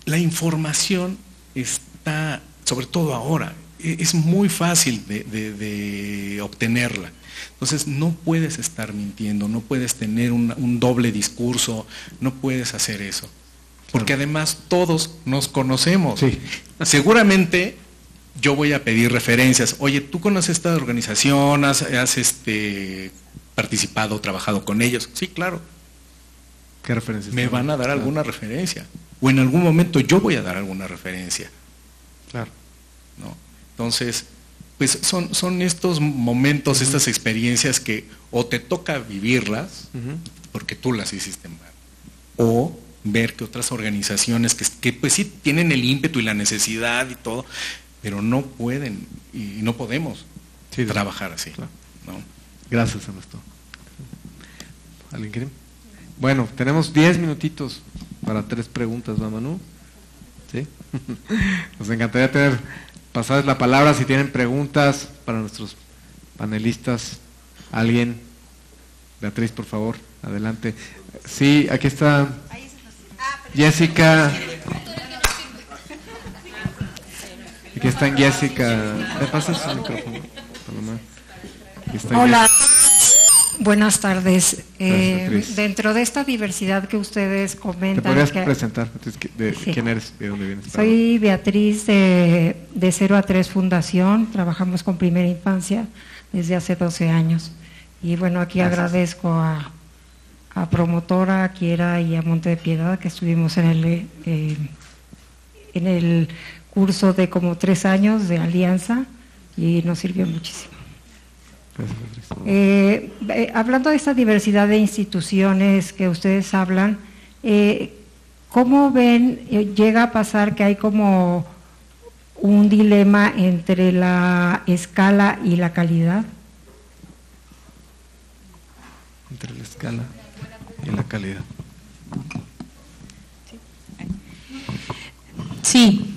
la información está, sobre todo ahora, es muy fácil de obtenerla. Entonces no puedes estar mintiendo, no puedes tener un doble discurso, no puedes hacer eso. Porque además todos nos conocemos. Sí. Seguramente yo voy a pedir referencias. Oye, ¿tú conoces esta organización? ¿Has participado, trabajado con ellos? Sí, claro. ¿Qué referencias? Me van a dar alguna referencia. O en algún momento yo voy a dar alguna referencia. Claro. ¿No? Entonces, pues son estos momentos, estas experiencias que o te toca vivirlas, porque tú las hiciste mal, o ver que otras organizaciones que pues sí tienen el ímpetu y la necesidad y todo, pero no pueden y no podemos trabajar así. Claro. ¿No? Gracias, Ernesto. ¿Alguien quiere? Bueno, tenemos 10 minutitos para 3 preguntas, ¿va, Manu? ¿Sí? Nos encantaría pasarles la palabra si tienen preguntas para nuestros panelistas, alguien, Beatriz, por favor, adelante. Sí, aquí está Jessica. Aquí está Jessica. ¿Me pasas el micrófono, Paloma? Hola, buenas tardes. Dentro de esta diversidad que ustedes comentan... ¿Te podrías presentar? Sí. ¿Quién eres? ¿De dónde vienes? Soy Beatriz de 0 a 3 Fundación. Trabajamos con primera infancia desde hace 12 años. Y bueno, aquí agradezco a Promotora, a Quiera y a Monte de Piedad, que estuvimos en el curso de como 3 años de alianza y nos sirvió muchísimo. Hablando de esta diversidad de instituciones que ustedes hablan, ¿cómo ven, llega a pasar que hay como un dilema entre la escala y la calidad? Entre la escala y la calidad. Sí,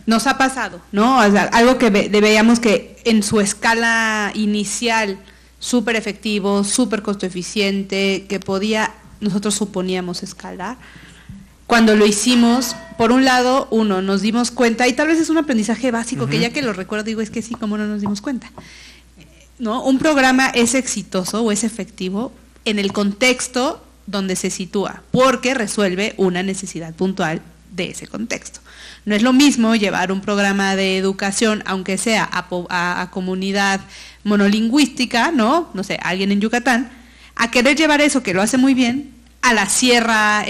nos ha pasado, ¿no? O sea, algo que veíamos que en su escala inicial, súper efectivo, súper costo eficiente, que nosotros suponíamos escalar. Cuando lo hicimos, por un lado, nos dimos cuenta, y tal vez es un aprendizaje básico, que ya que lo recuerdo digo, es que sí, como no nos dimos cuenta, ¿no? Un programa es exitoso o es efectivo en el contexto donde se sitúa, porque resuelve una necesidad puntual de ese contexto. No es lo mismo llevar un programa de educación, aunque sea a comunidad monolingüística, no sé, alguien en Yucatán, a querer llevar eso, que lo hace muy bien, a la Sierra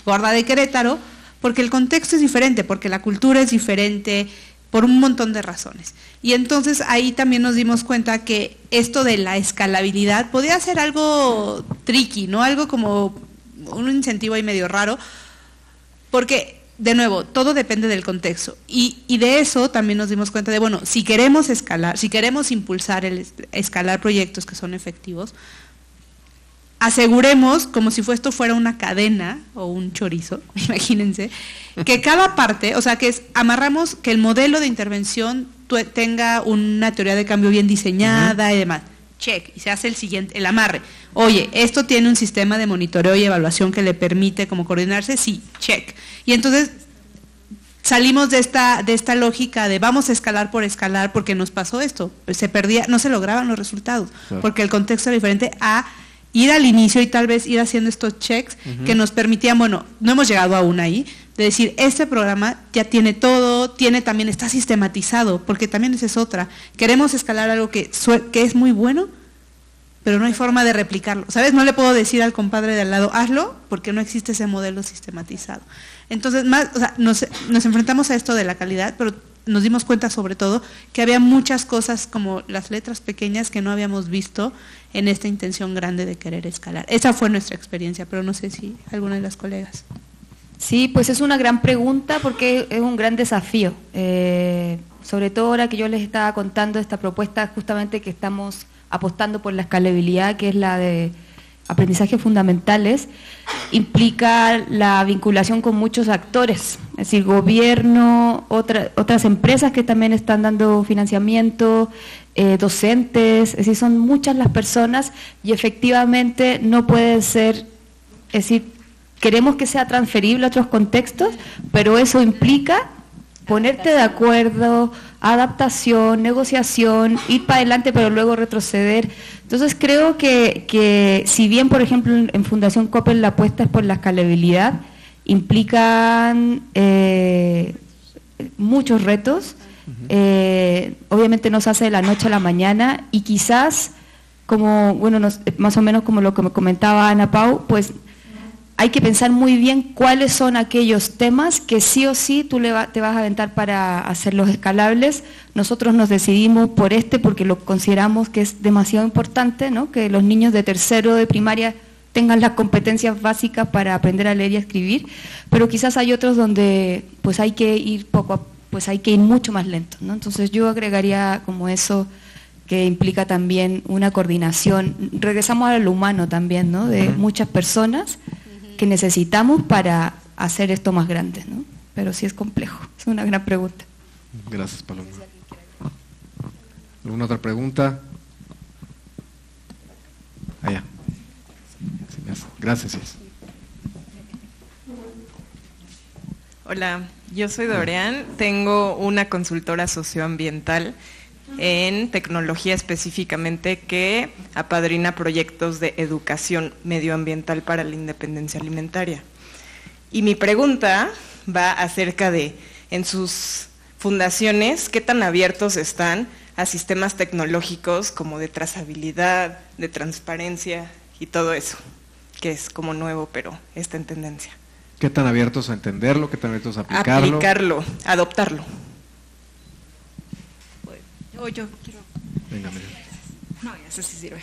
Gorda de Querétaro, porque el contexto es diferente, porque la cultura es diferente, por un montón de razones. Y entonces ahí también nos dimos cuenta que esto de la escalabilidad podía ser algo tricky, ¿no? Algo como un incentivo ahí medio raro, porque, de nuevo, todo depende del contexto. Y de eso también nos dimos cuenta de, bueno, si queremos escalar, si queremos impulsar escalar proyectos que son efectivos, aseguremos, como si esto fuera una cadena o un chorizo, imagínense, que cada parte, o sea, amarramos que el modelo de intervención tenga una teoría de cambio bien diseñada y demás. Check, y se hace el amarre. Oye, ¿esto tiene un sistema de monitoreo y evaluación que le permite como coordinarse? Sí, check. Y entonces salimos de esta lógica de vamos a escalar por escalar porque nos pasó esto. Se perdía, no se lograban los resultados, porque el contexto era diferente a ir al inicio y tal vez ir haciendo estos checks que nos permitían, bueno, no hemos llegado aún ahí, de decir, este programa ya tiene todo, está sistematizado, porque también esa es otra. Queremos escalar algo que es muy bueno, pero no hay forma de replicarlo, ¿sabes? No le puedo decir al compadre de al lado, hazlo, porque no existe ese modelo sistematizado. Entonces, nos enfrentamos a esto de la calidad, pero nos dimos cuenta sobre todo que había muchas cosas como las letras pequeñas que no habíamos visto en esta intención grande de querer escalar. Esa fue nuestra experiencia, pero no sé si alguna de las colegas. Sí, pues es una gran pregunta porque es un gran desafío. Sobre todo ahora que yo les estaba contando esta propuesta justamente que estamos apostando por la escalabilidad, que es la de aprendizajes fundamentales, implica la vinculación con muchos actores, es decir, gobierno, otras empresas que también están dando financiamiento, docentes, es decir, son muchas las personas y efectivamente no puede ser, es decir, queremos que sea transferible a otros contextos, pero eso implica ponerte de acuerdo, adaptación, negociación, ir para adelante pero luego retroceder. Entonces creo que si bien, por ejemplo, en Fundación Coppel la apuesta es por la escalabilidad, implican muchos retos, obviamente no se hace de la noche a la mañana y quizás, más o menos como lo que me comentaba Ana Pau, pues hay que pensar muy bien cuáles son aquellos temas que sí o sí tú te vas a aventar para hacerlos escalables. Nosotros nos decidimos por porque lo consideramos que es demasiado importante, ¿no? Que los niños de tercero de primaria tengan las competencias básicas para aprender a leer y a escribir, pero quizás hay otros donde pues hay que ir hay que ir mucho más lento, ¿no? Entonces yo agregaría como eso que implica también una coordinación. Regresamos a lo humano también, ¿no? De muchas personas que necesitamos para hacer esto más grande, ¿no? Pero sí es complejo, es una gran pregunta. Gracias, Paloma. ¿Alguna otra pregunta? Allá. Gracias. Hola, yo soy Dorian, tengo una consultora socioambiental en tecnología específicamente que apadrina proyectos de educación medioambiental para la independencia alimentaria. Y mi pregunta va acerca de, en sus fundaciones, ¿qué tan abiertos están a sistemas tecnológicos como de trazabilidad, de transparencia y todo eso, que es como nuevo, pero está en tendencia? ¿Qué tan abiertos a entenderlo? ¿Qué tan abiertos a aplicarlo? Aplicarlo, adoptarlo. Yo quiero... Venga, Miriam. No, eso sí sirve.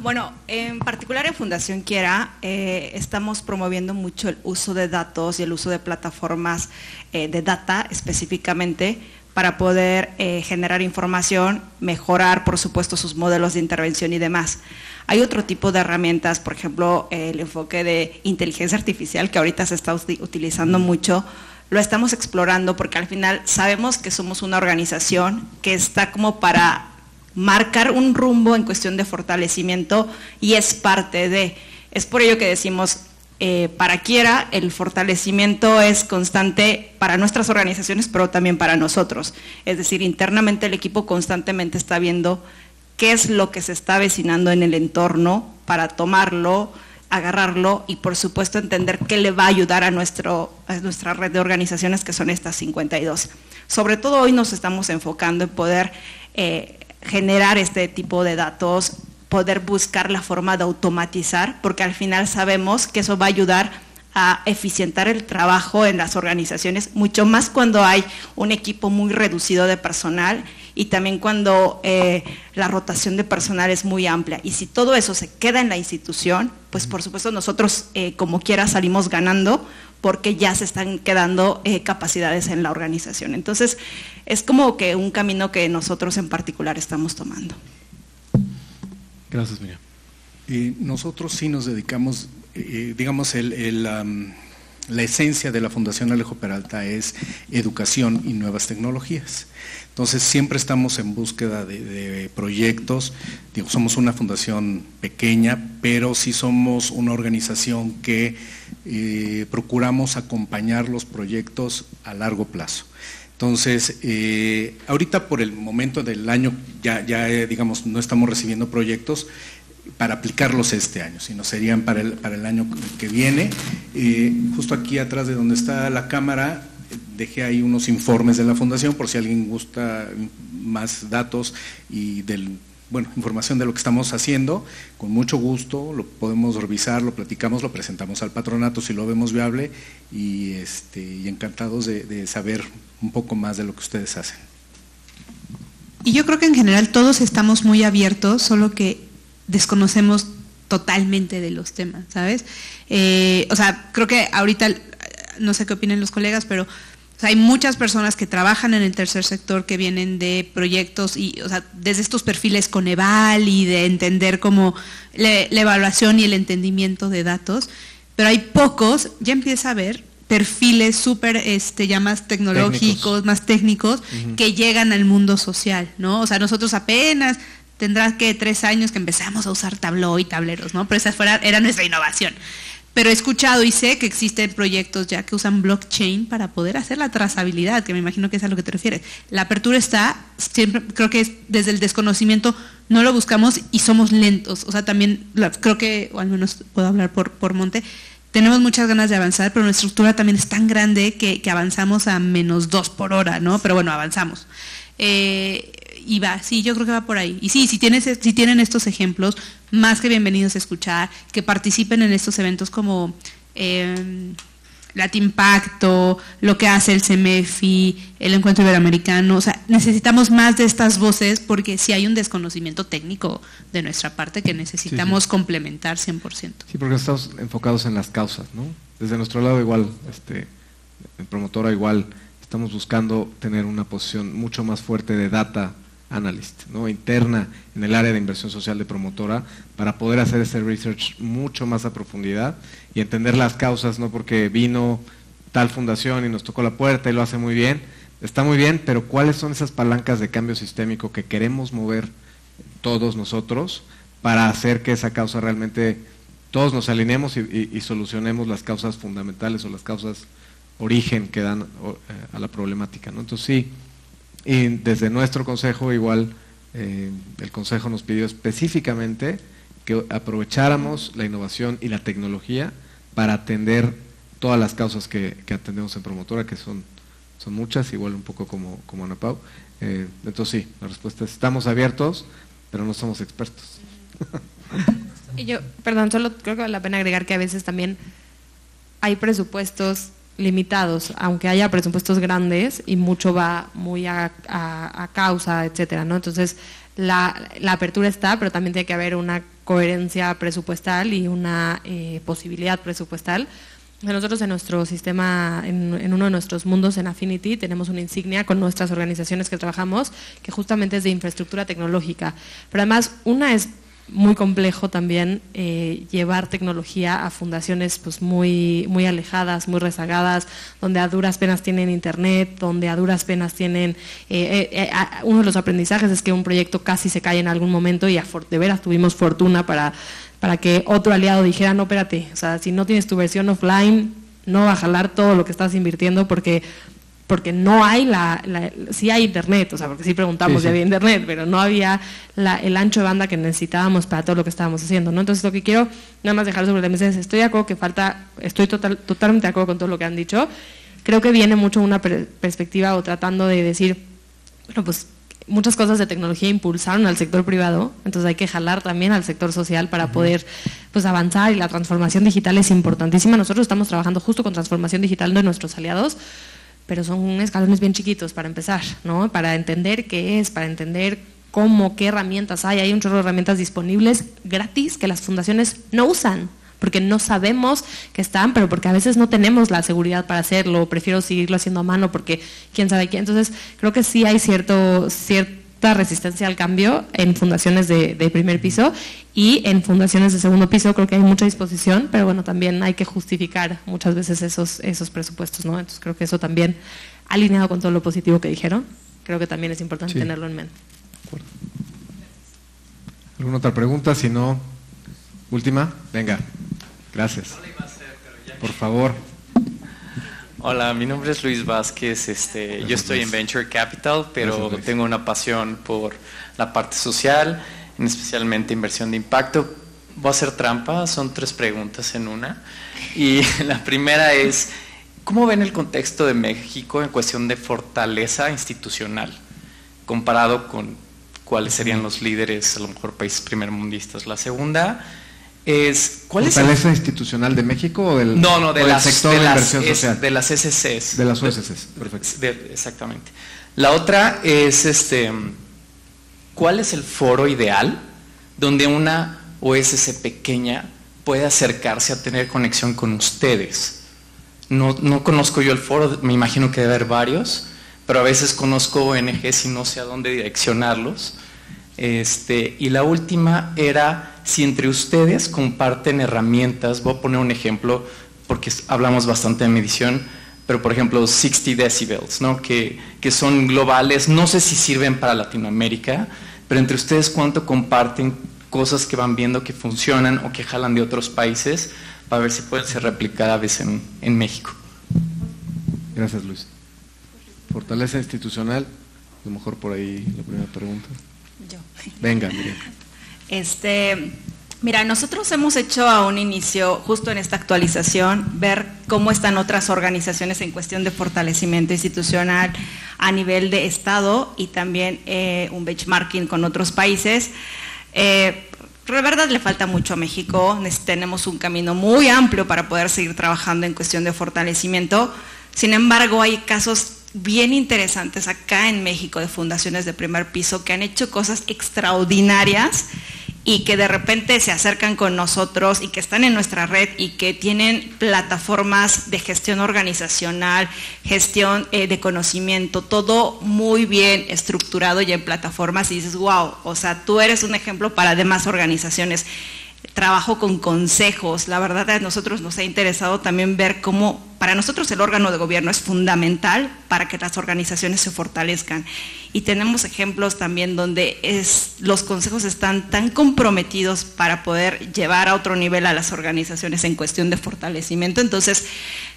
Bueno, en particular en Fundación Quiera estamos promoviendo mucho el uso de datos y el uso de plataformas de data específicamente para poder generar información, mejorar, por supuesto, sus modelos de intervención y demás. Hay otro tipo de herramientas, por ejemplo, el enfoque de inteligencia artificial, que ahorita se está utilizando mucho. Lo estamos explorando porque al final sabemos que somos una organización que está como para marcar un rumbo en cuestión de fortalecimiento y es parte de. Es por ello que decimos, para Quiera, el fortalecimiento es constante para nuestras organizaciones, pero también para nosotros. Es decir, internamente el equipo constantemente está viendo qué es lo que se está avecinando en el entorno para tomarlo, agarrarlo y por supuesto entender qué le va a ayudar a nuestra red de organizaciones, que son estas 52. Sobre todo hoy nos estamos enfocando en poder generar este tipo de datos, poder buscar la forma de automatizar, porque al final sabemos que eso va a ayudar a eficientar el trabajo en las organizaciones, mucho más cuando hay un equipo muy reducido de personal y también cuando la rotación de personal es muy amplia. Y si todo eso se queda en la institución, pues por supuesto nosotros como Quiera salimos ganando porque ya se están quedando capacidades en la organización. Entonces es como que un camino que nosotros en particular estamos tomando. Gracias, Miriam. Nosotros sí nos dedicamos, digamos, la esencia de la Fundación Alejo Peralta es educación y nuevas tecnologías. Entonces siempre estamos en búsqueda de proyectos. Digo, somos una fundación pequeña, pero sí somos una organización que procuramos acompañar los proyectos a largo plazo. Entonces, ahorita por el momento del año ya digamos, no estamos recibiendo proyectos para aplicarlos este año, sino serían para el año que viene. Justo aquí atrás de donde está la cámara, dejé ahí unos informes de la Fundación por si alguien gusta más datos y información de lo que estamos haciendo. Con mucho gusto lo podemos revisar, lo platicamos, lo presentamos al patronato si lo vemos viable y encantados de saber un poco más de lo que ustedes hacen. Y yo creo que en general todos estamos muy abiertos, solo que desconocemos totalmente de los temas, ¿sabes? Creo que ahorita, no sé qué opinen los colegas, pero hay muchas personas que trabajan en el tercer sector que vienen de proyectos y, desde estos perfiles Coneval y de entender como la evaluación y el entendimiento de datos, pero hay pocos, ya empieza a haber perfiles súper ya más tecnológicos, más técnicos, que llegan al mundo social, ¿no? O sea, nosotros apenas tendrá que 3 años que empezamos a usar Tableau y tableros, ¿no? Pero esa era nuestra innovación. Pero he escuchado y sé que existen proyectos ya que usan blockchain para poder hacer la trazabilidad, que me imagino que es a lo que te refieres. La apertura está, siempre creo que es desde el desconocimiento, no lo buscamos y somos lentos. O sea, también creo que, o al menos puedo hablar por Monte, tenemos muchas ganas de avanzar, pero nuestra estructura también es tan grande que avanzamos a -2 por hora, ¿no? Pero bueno, avanzamos. Y sí, yo creo que va por ahí. Y sí, si tienen estos ejemplos, más que bienvenidos a escuchar, que participen en estos eventos como Latimpacto, lo que hace el CEMEFI, el Encuentro Iberoamericano. O sea, necesitamos más de estas voces porque sí hay un desconocimiento técnico de nuestra parte que necesitamos complementar 100%. Sí, porque estamos enfocados en las causas, ¿no? Desde nuestro lado igual, en Promotora igual, estamos buscando tener una posición mucho más fuerte de data analyst, ¿no? Interna en el área de inversión social de Promotora, para poder hacer ese research mucho más a profundidad y entender las causas, no porque vino tal fundación y nos tocó la puerta y lo hace muy bien, está muy bien, pero ¿cuáles son esas palancas de cambio sistémico que queremos mover todos nosotros para hacer que esa causa realmente todos nos alineemos y solucionemos las causas fundamentales o las causas origen que dan a la problemática, ¿no? Entonces sí, y desde nuestro consejo igual, el consejo nos pidió específicamente que aprovecháramos la innovación y la tecnología para atender todas las causas que atendemos en promotora, que son muchas, igual un poco como Ana Pau. Entonces sí, la respuesta es: estamos abiertos, pero no somos expertos. Y yo, perdón, solo creo que vale la pena agregar que a veces también hay presupuestos limitados, aunque haya presupuestos grandes y mucho va muy a causa, etcétera, ¿no? Entonces la apertura está, pero también tiene que haber una coherencia presupuestal y una posibilidad presupuestal. Nosotros en nuestro sistema, en uno de nuestros mundos en Affinity, tenemos una insignia con nuestras organizaciones que trabajamos, que justamente es de infraestructura tecnológica. Pero además, una es muy complejo también llevar tecnología a fundaciones pues muy alejadas, muy rezagadas, donde a duras penas tienen internet, donde a duras penas tienen… uno de los aprendizajes es que un proyecto casi se cae en algún momento y de veras tuvimos fortuna para que otro aliado dijera: no, espérate, o sea, si no tienes tu versión offline, no va a jalar todo lo que estás invirtiendo porque no hay sí hay internet, o sea, porque sí preguntamos si había internet, pero no había el ancho de banda que necesitábamos para todo lo que estábamos haciendo, ¿no? Entonces lo que quiero nada más dejar sobre la mesa es: estoy de acuerdo que estoy totalmente de acuerdo con todo lo que han dicho. Creo que viene mucho una perspectiva o tratando de decir, bueno, pues muchas cosas de tecnología impulsaron al sector privado, entonces hay que jalar también al sector social para poder pues avanzar, y la transformación digital es importantísima. Nosotros estamos trabajando justo con transformación digital de nuestros aliados, pero son escalones bien chiquitos para empezar, ¿no? Para entender qué es, para entender cómo, qué herramientas hay un chorro de herramientas disponibles gratis que las fundaciones no usan, porque no sabemos que están, pero porque a veces no tenemos la seguridad para hacerlo, prefiero seguirlo haciendo a mano porque quién sabe quién. Entonces creo que sí hay cierta resistencia al cambio en fundaciones de primer piso, y en fundaciones de segundo piso creo que hay mucha disposición, pero bueno, también hay que justificar muchas veces esos presupuestos, ¿no? Entonces creo que eso también, alineado con todo lo positivo que dijeron, creo que también es importante tenerlo en mente. ¿Alguna otra pregunta? Si no, última, venga. Gracias. Por favor. Hola, mi nombre es Luis Vázquez, yo estoy en Venture Capital, pero tengo una pasión por la parte social, especialmente inversión de impacto. Voy a hacer trampa, son 3 preguntas en una. Y la primera es: ¿cómo ven el contexto de México en cuestión de fortaleza institucional, comparado con cuáles serían los líderes, a lo mejor países primermundistas? La segunda es, ¿cuál es ¿fortaleza institucional de México o del, del sector de inversión social? De las SCs. De las OSCs, perfecto. Exactamente. La otra es, ¿cuál es el foro ideal donde una OSC pequeña puede acercarse a tener conexión con ustedes? No conozco yo el foro, me imagino que debe haber varios, pero a veces conozco ONGs y no sé a dónde direccionarlos. Y la última era si entre ustedes comparten herramientas. Voy a poner un ejemplo porque hablamos bastante de medición, pero por ejemplo 60 decibels, ¿no? que son globales, no sé si sirven para Latinoamérica, pero entre ustedes cuánto comparten cosas que van viendo que funcionan o que jalan de otros países para ver si pueden ser replicadas en México. Gracias, Luis. Fortaleza institucional, a lo mejor por ahí la primera pregunta. Yo. Venga, Miriam. Mira, nosotros hemos hecho a un inicio, justo en esta actualización, ver cómo están otras organizaciones en cuestión de fortalecimiento institucional a nivel de Estado y también un benchmarking con otros países. Pero de verdad le falta mucho a México, tenemos un camino muy amplio para poder seguir trabajando en cuestión de fortalecimiento. Sin embargo, hay casos bien interesantes acá en México de fundaciones de primer piso que han hecho cosas extraordinarias y que de repente se acercan con nosotros y que están en nuestra red y que tienen plataformas de gestión organizacional, gestión de conocimiento, todo muy bien estructurado y en plataformas, y dices, wow, o sea, tú eres un ejemplo para demás organizaciones. Trabajo con consejos, la verdad a nosotros nos ha interesado también ver cómo para nosotros el órgano de gobierno es fundamental para que las organizaciones se fortalezcan. Y tenemos ejemplos también donde los consejos están tan comprometidos para poder llevar a otro nivel a las organizaciones en cuestión de fortalecimiento. Entonces,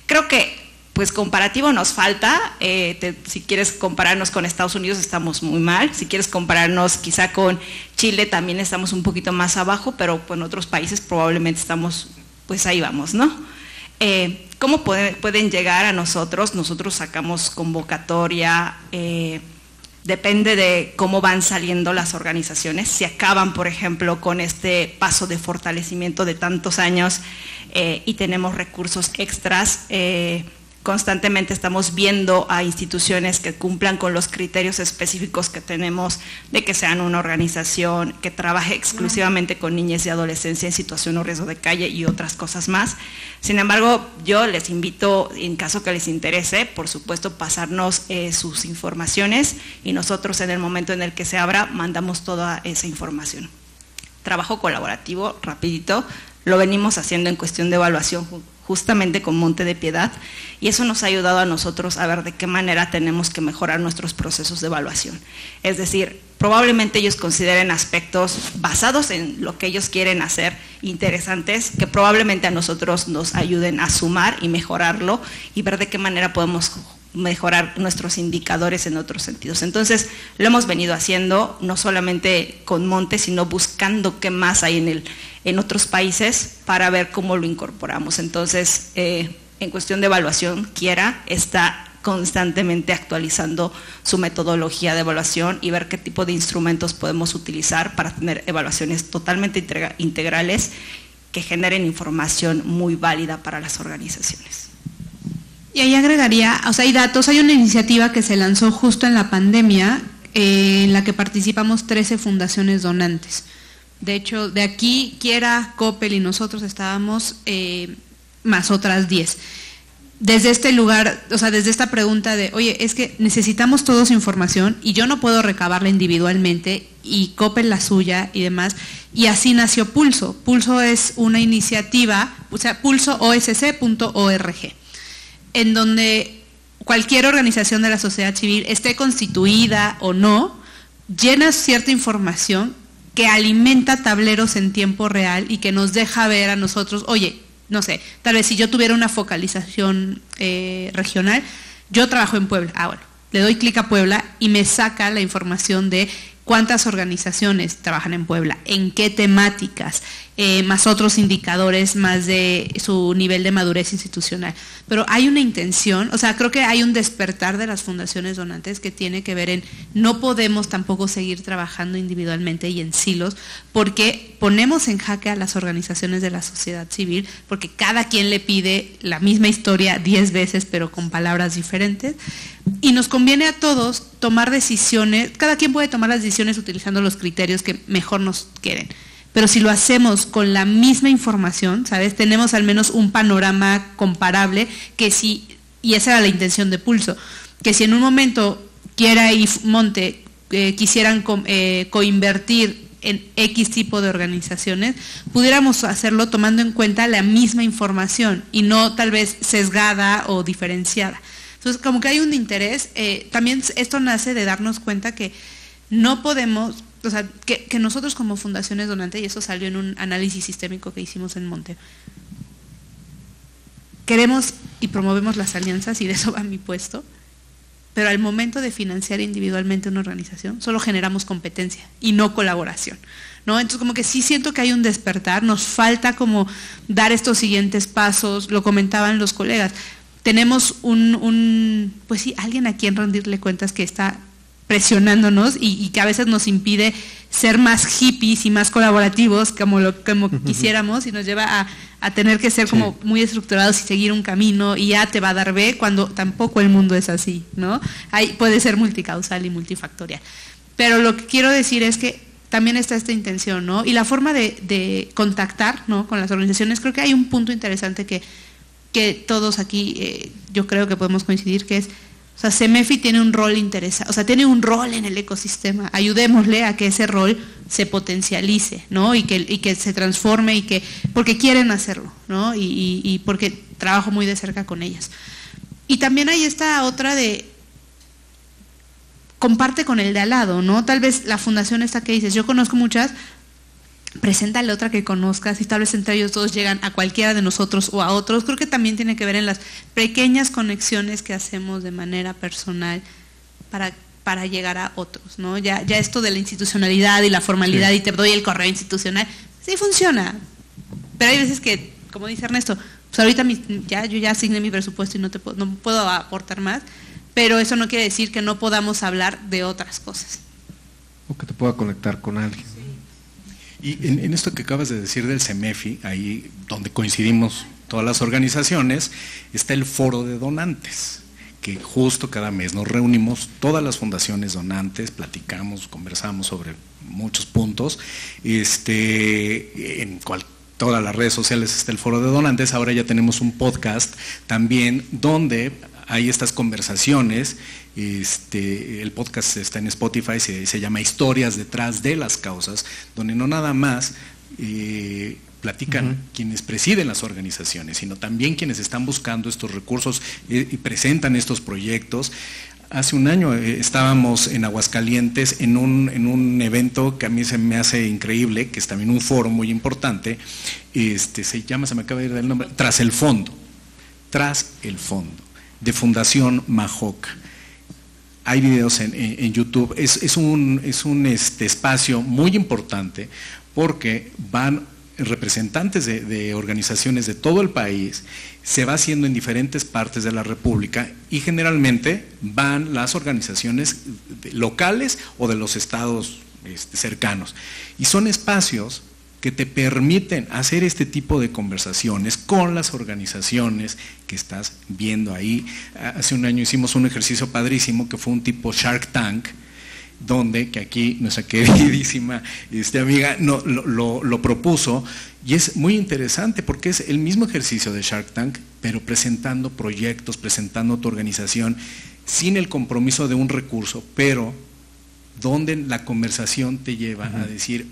creo que pues comparativo nos falta. Si quieres compararnos con Estados Unidos estamos muy mal, si quieres compararnos quizá con Chile también estamos un poquito más abajo, pero en otros países probablemente estamos, pues ahí vamos, ¿no? ¿Cómo pueden llegar a nosotros? Nosotros sacamos convocatoria, depende de cómo van saliendo las organizaciones. Si acaban, por ejemplo, con este paso de fortalecimiento de tantos años y tenemos recursos extras, constantemente estamos viendo a instituciones que cumplan con los criterios específicos que tenemos de que sean una organización que trabaje exclusivamente con niñas y adolescencia en situación o riesgo de calle y otras cosas más. Sin embargo, yo les invito, en caso que les interese, por supuesto, pasarnos sus informaciones y nosotros en el momento en el que se abra mandamos toda esa información. Trabajo colaborativo, rapidito, lo venimos haciendo en cuestión de evaluación justamente con Monte de Piedad, y eso nos ha ayudado a nosotros a ver de qué manera tenemos que mejorar nuestros procesos de evaluación. Es decir, probablemente ellos consideren aspectos basados en lo que ellos quieren hacer, interesantes, que probablemente a nosotros nos ayuden a sumar y mejorarlo, y ver de qué manera podemos mejorar nuestros indicadores en otros sentidos. Entonces, lo hemos venido haciendo, no solamente con Monte, sino buscando qué más hay en otros países para ver cómo lo incorporamos. Entonces, en cuestión de evaluación, Quiera está constantemente actualizando su metodología de evaluación y ver qué tipo de instrumentos podemos utilizar para tener evaluaciones totalmente integrales que generen información muy válida para las organizaciones. Y ahí agregaría, o sea, hay datos, hay una iniciativa que se lanzó justo en la pandemia, en la que participamos 13 fundaciones donantes. De hecho, de aquí, Quiera, Coppel y nosotros estábamos más otras 10. Desde este lugar, o sea, desde esta pregunta de, oye, es que necesitamos todos información y yo no puedo recabarla individualmente y Coppel la suya y demás, y así nació Pulso. Pulso es una iniciativa, o sea, pulsoosc.org, en donde cualquier organización de la sociedad civil, esté constituida o no, llena cierta información que alimenta tableros en tiempo real y que nos deja ver a nosotros, oye, no sé, tal vez si yo tuviera una focalización regional, yo trabajo en Puebla, bueno, le doy clic a Puebla y me saca la información de cuántas organizaciones trabajan en Puebla, en qué temáticas, más otros indicadores, más de su nivel de madurez institucional. Pero hay una intención, o sea, creo que hay un despertar de las fundaciones donantes que tiene que ver en, no podemos tampoco seguir trabajando individualmente y en silos, porque ponemos en jaque a las organizaciones de la sociedad civil, porque cada quien le pide la misma historia 10 veces, pero con palabras diferentes, y nos conviene a todos tomar decisiones, cada quien puede tomar las decisiones utilizando los criterios que mejor nos quieren. Pero si lo hacemos con la misma información, ¿sabes? Tenemos al menos un panorama comparable que si, y esa era la intención de Pulso, que si en un momento Quiera y Monte quisieran coinvertir en X tipo de organizaciones, pudiéramos hacerlo tomando en cuenta la misma información y no tal vez sesgada o diferenciada. Entonces, como que hay un interés, también esto nace de darnos cuenta que no podemos, o sea, que nosotros como fundaciones donantes, y eso salió en un análisis sistémico que hicimos en Monte, queremos y promovemos las alianzas, y de eso va mi puesto, pero al momento de financiar individualmente una organización, solo generamos competencia y no colaboración, ¿no? Entonces, como que sí siento que hay un despertar, nos falta como dar estos siguientes pasos, lo comentaban los colegas, tenemos pues sí, alguien a quien rendirle cuentas que está presionándonos y que a veces nos impide ser más hippies y más colaborativos como quisiéramos, y nos lleva a tener que ser como muy estructurados y seguir un camino, y A te va a dar B, cuando tampoco el mundo es así, ¿no? Puede ser multicausal y multifactorial. Pero lo que quiero decir es que también está esta intención, ¿no? Y la forma de contactar, ¿no?, con las organizaciones, creo que hay un punto interesante que todos aquí yo creo que podemos coincidir, que es, o sea, CEMEFI tiene un rol interesante, o sea, tiene un rol en el ecosistema, ayudémosle a que ese rol se potencialice, ¿no? Y que se transforme, porque quieren hacerlo, ¿no? Y porque trabajo muy de cerca con ellas. Y también hay esta otra de comparte con el de al lado, ¿no? Tal vez la fundación esta que dices, yo conozco muchas, preséntale otra que conozcas y tal vez entre ellos dos llegan a cualquiera de nosotros o a otros. Creo que también tiene que ver en las pequeñas conexiones que hacemos de manera personal para llegar a otros, ¿no? Ya esto de la institucionalidad y la formalidad, sí, y te doy el correo institucional, sí funciona, pero hay veces que, como dice Ernesto, pues ahorita yo ya asigné mi presupuesto y no puedo aportar más, pero eso no quiere decir que no podamos hablar de otras cosas. O que te pueda conectar con alguien. Sí. Y en esto que acabas de decir del CEMEFI, ahí donde coincidimos todas las organizaciones, está el foro de donantes, que justo cada mes nos reunimos todas las fundaciones donantes, platicamos, conversamos sobre muchos puntos, todas las redes sociales está el foro de donantes. Ahora ya tenemos un podcast también donde hay estas conversaciones. El podcast está en Spotify, se llama Historias detrás de las causas, donde no nada más platican quienes presiden las organizaciones, sino también quienes están buscando estos recursos y presentan estos proyectos. Hace un año estábamos en Aguascalientes en un evento que a mí se me hace increíble, que es también un foro muy importante, se me acaba de ir el nombre, Tras el Fondo, de Fundación Majoca. Hay videos en YouTube, es un espacio muy importante porque van representantes de organizaciones de todo el país, se va haciendo en diferentes partes de la República y generalmente van las organizaciones locales o de los estados cercanos. Y son espacios que te permiten hacer este tipo de conversaciones con las organizaciones que estás viendo ahí. Hace un año hicimos un ejercicio padrísimo que fue un tipo Shark Tank, donde, que aquí nuestra queridísima amiga lo propuso, y es muy interesante porque es el mismo ejercicio de Shark Tank, pero presentando proyectos, presentando tu organización, sin el compromiso de un recurso, pero donde la conversación te lleva a decir,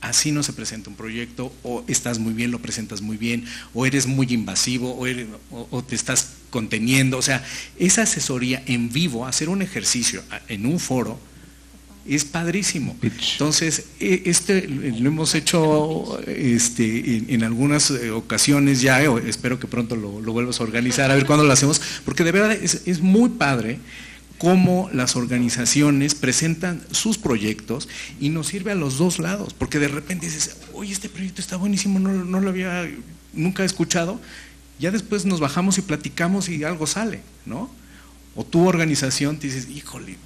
así no se presenta un proyecto, o estás muy bien, lo presentas muy bien, o eres muy invasivo, o te estás conteniendo. O sea, esa asesoría en vivo, hacer un ejercicio en un foro, es padrísimo. Entonces, lo hemos hecho en algunas ocasiones ya, espero que pronto lo vuelvas a organizar, a ver cuándo lo hacemos, porque de verdad es muy padre cómo las organizaciones presentan sus proyectos y nos sirve a los dos lados, porque de repente dices, oye, este proyecto está buenísimo, no lo había nunca escuchado, ya después nos bajamos y platicamos y algo sale, ¿no? O tu organización te dices, híjole,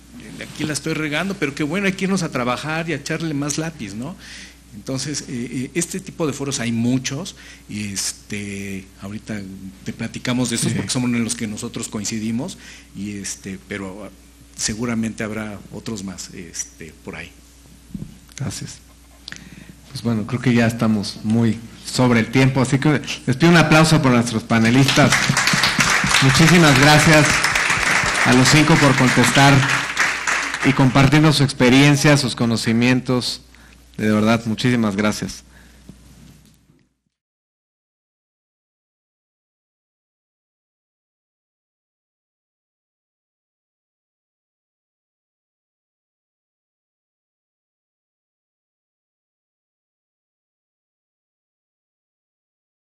aquí la estoy regando, pero qué bueno, hay que irnos a trabajar y a echarle más lápiz, ¿no? Entonces, este tipo de foros hay muchos, y ahorita te platicamos de estos, sí, porque somos en los que nosotros coincidimos, y pero seguramente habrá otros más por ahí. Gracias. Pues bueno, creo que ya estamos muy sobre el tiempo, así que les pido un aplauso por nuestros panelistas. Muchísimas gracias a los 5 por contestar y compartiendo su experiencia, sus conocimientos. De verdad, muchísimas gracias.